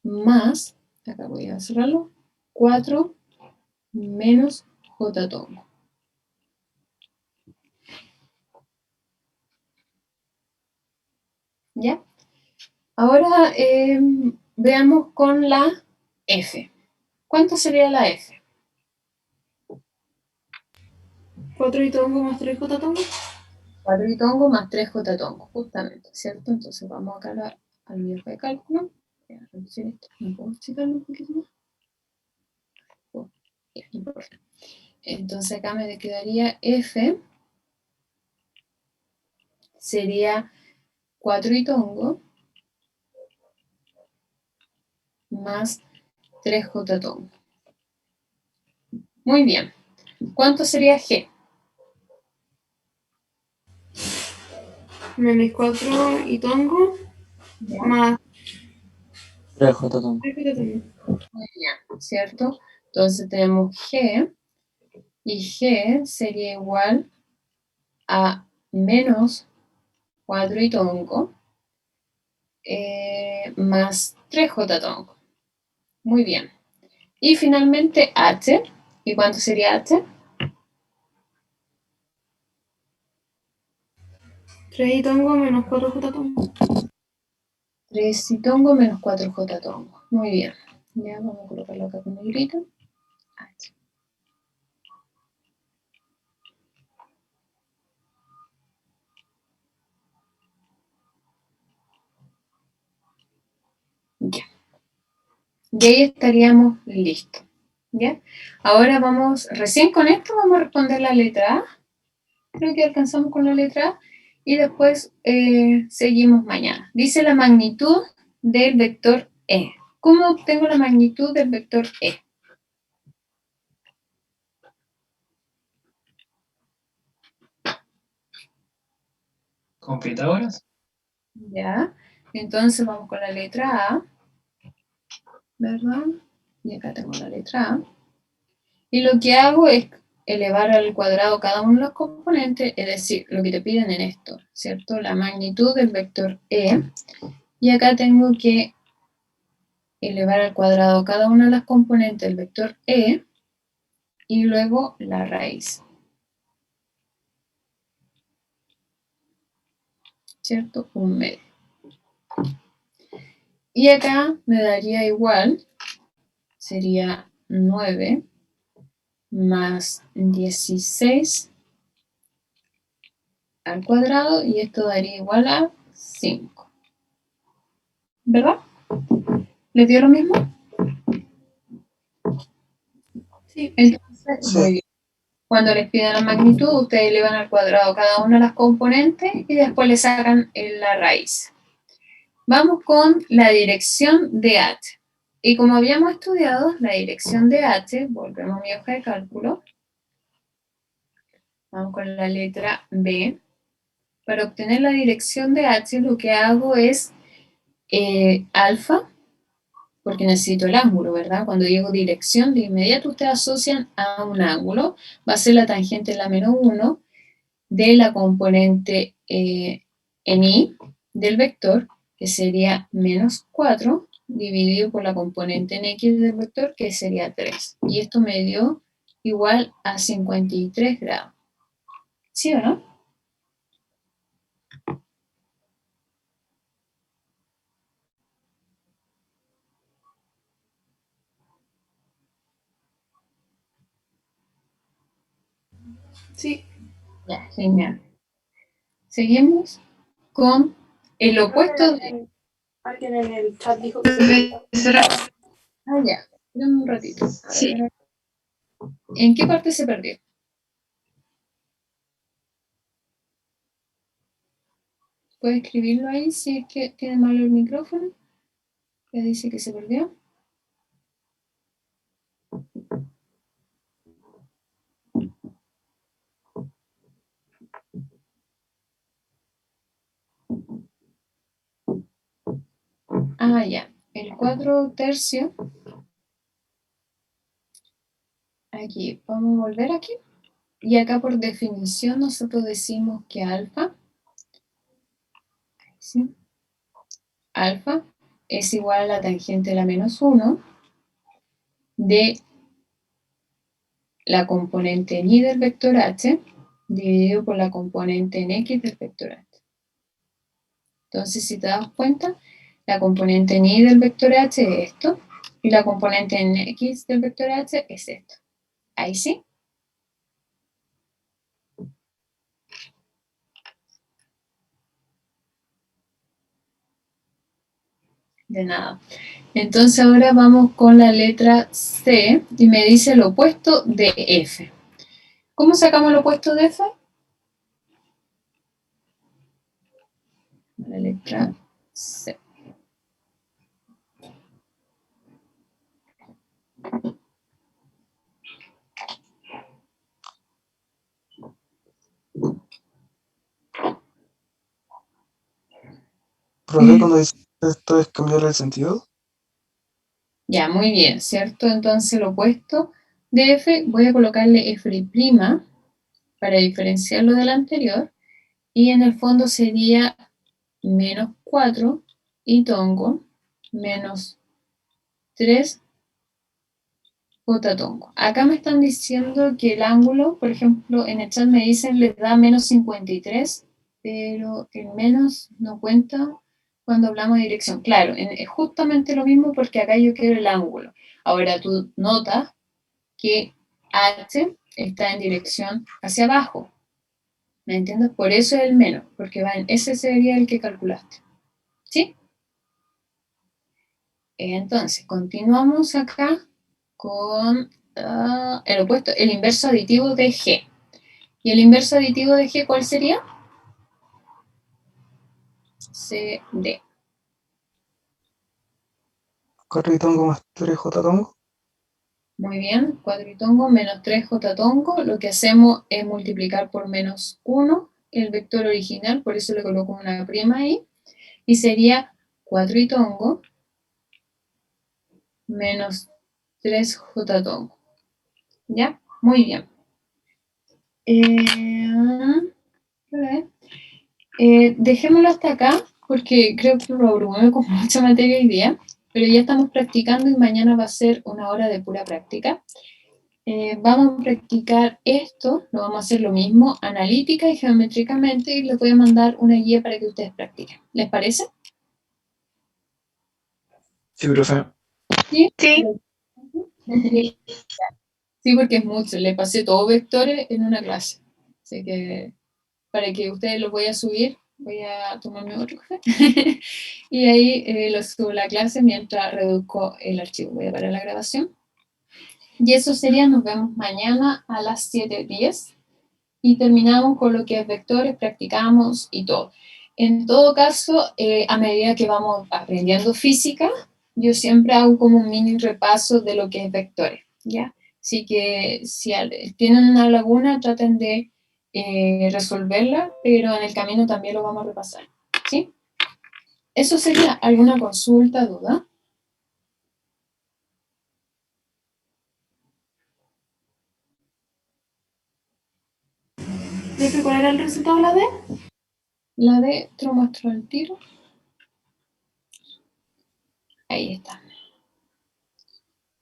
más, acá voy a cerrarlo, 4 menos J tongo. ¿Ya? Ahora veamos con la F. ¿Cuánto sería la F? 4 y tongo más 3 J tongo. 4 y tongo más 3 J tongo, justamente, ¿cierto? Entonces vamos acá al mi hoja de cálculo. Voy a reducir esto. ¿Me puedo checarlo un poquito más? Oh, ya, no importa. Entonces acá me quedaría F, sería 4 y tongo más 3J tongo. Muy bien. ¿Cuánto sería G? Menos 4 y tongo más 3J tongo. 3 J tongo. Muy bien, ¿cierto? Entonces tenemos G, y G sería igual a menos 4 y tongo más 3J tongo. Muy bien. Y finalmente H. ¿Y cuánto sería H? 3 y tongo menos 4J tongo. 3 y tongo menos 4J tongo. Muy bien. Ya vamos a colocarlo acá con negrita. H. Ya. Y ahí estaríamos listos. ¿Ya? Ahora vamos, recién con esto vamos a responder la letra A. Creo que alcanzamos con la letra A. Y después seguimos mañana. Dice la magnitud del vector E. ¿Cómo obtengo la magnitud del vector E? ¿Con Pitágoras? Ya. Entonces vamos con la letra A. ¿Verdad? Y acá tengo la letra A. Y lo que hago es elevar al cuadrado cada uno de los componentes, es decir, lo que te piden en esto, ¿cierto? La magnitud del vector E. Y acá tengo que elevar al cuadrado cada una de las componentes del vector E y luego la raíz. ¿Cierto? Un medio. Y acá me daría igual, sería 9 más 16 al cuadrado y esto daría igual a 5. ¿Verdad? ¿Les dio lo mismo? Sí. Entonces, muy bien. Cuando les piden la magnitud, ustedes elevan al cuadrado cada una de las componentes y después le sacan la raíz. Vamos con la dirección de H. Y como habíamos estudiado, la dirección de H, volvemos a mi hoja de cálculo. Vamos con la letra B. Para obtener la dirección de H, lo que hago es alfa, porque necesito el ángulo, ¿verdad? Cuando digo dirección, de inmediato ustedes asocian a un ángulo. Va a ser la tangente de la menos 1 de la componente en I del vector, que sería menos 4, dividido por la componente en X del vector, que sería 3. Y esto me dio igual a 53 grados. ¿Sí o no? Sí. Ya, genial. Seguimos con el opuesto de... Alguien en el chat dijo que se Ah, ya. Espérame un ratito. Sí. ¿En qué parte se perdió? ¿Puede escribirlo ahí si es que tiene malo el micrófono? Que dice que se perdió. Ah, ya. El 4/3. Aquí, vamos a volver aquí. Y acá por definición nosotros decimos que alfa, ¿sí? Alfa es igual a la tangente de la menos 1 de la componente en y del vector h dividido por la componente en x del vector h. Entonces, si te das cuenta, la componente en y del vector h es esto, y la componente en x del vector h es esto. Ahí sí. De nada. Entonces ahora vamos con la letra C y me dice el opuesto de F. ¿Cómo sacamos el opuesto de F? La letra C. Profe, cuando dice esto es cambiar el sentido. Ya, muy bien, ¿cierto? Entonces el opuesto de F, voy a colocarle F' para diferenciarlo del anterior, y en el fondo sería menos 4 y tongo menos 3 j tongo. Acá me están diciendo que el ángulo, por ejemplo, en el chat me dicen les da menos 53, pero el menos no cuenta cuando hablamos de dirección. Claro, es justamente lo mismo porque acá yo quiero el ángulo. Ahora tú notas que h está en dirección hacia abajo. ¿Me entiendes? Por eso es el menos, porque ese sería el que calculaste. ¿Sí? Entonces, continuamos acá con el opuesto, el inverso aditivo de G. ¿Y el inverso aditivo de G cuál sería? CD. 4 y tongo más 3 j tongo. Muy bien, 4 y tongo menos 3 j tongo. Lo que hacemos es multiplicar por menos 1 el vector original, por eso le coloco una prima ahí. Y sería 4 y tongo menos 3 j tongo. ¿Ya? Muy bien. Dejémoslo hasta acá, porque creo que lo abrumé con mucha materia hoy día, pero ya estamos practicando y mañana va a ser una hora de pura práctica. Vamos a practicar esto, lo vamos a hacer lo mismo, analítica y geométricamente, y les voy a mandar una guía para que ustedes practiquen. ¿Les parece? Sí, profe. ¿Sí? Sí. Sí, porque es mucho. Le pasé todos vectores en una clase. Así que para que ustedes los voy a subir, voy a tomarme otro café. Y ahí los subo a la clase mientras reduzco el archivo. Voy a parar la grabación. Y eso sería, nos vemos mañana a las 7:10. Y terminamos con lo que es vectores, practicamos y todo. En todo caso, a medida que vamos aprendiendo física, yo siempre hago como un mini repaso de lo que es vectores, ¿ya? Así que si tienen una laguna, traten de resolverla, pero en el camino también lo vamos a repasar, ¿sí? Eso sería. ¿Alguna consulta, duda? ¿Cuál era el resultado de la D? La D, te lo muestro al tiro. Ahí está.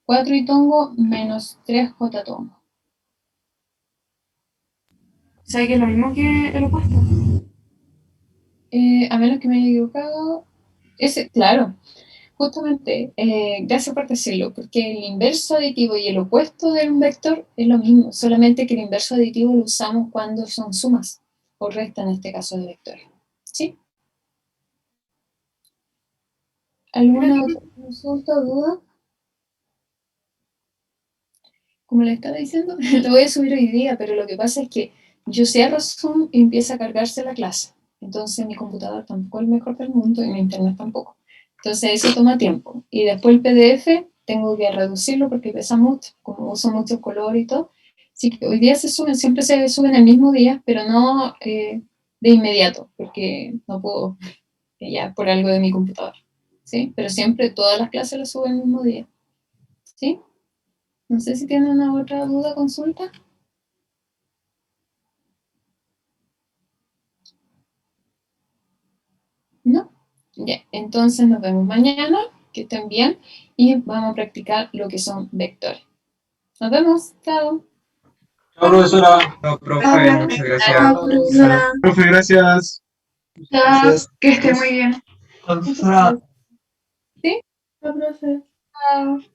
4 y tongo menos 3 j tongo. ¿Sabes que es lo mismo que el opuesto? A menos que me haya equivocado. Claro, justamente, gracias por decirlo, porque el inverso aditivo y el opuesto de un vector es lo mismo, solamente que el inverso aditivo lo usamos cuando son sumas, o restas en este caso de vectores. ¿Sí? ¿Alguna otra consulta o duda? Como les estaba diciendo, lo voy a subir hoy día, pero lo que pasa es que yo cierro Zoom y empieza a cargarse la clase. Entonces mi computador tampoco es el mejor del mundo y mi internet tampoco. Entonces eso toma tiempo. Y después el PDF tengo que reducirlo porque pesa mucho, como uso mucho color y todo. Así que hoy día se suben, siempre se suben el mismo día, pero no de inmediato, porque no puedo, ya por algo de mi computador. ¿Sí? Pero siempre todas las clases las subo el mismo día. ¿Sí? No sé si tienen una otra duda, consulta. ¿No? Ya, entonces nos vemos mañana, que estén bien, y vamos a practicar lo que son vectores. Nos vemos, chao. Chao, profesora. No, profe, muchas gracias. Chao, profesora. Profe, gracias. Chao, que esté muy bien. Profesora. ¿Sí? No, profe. Chao.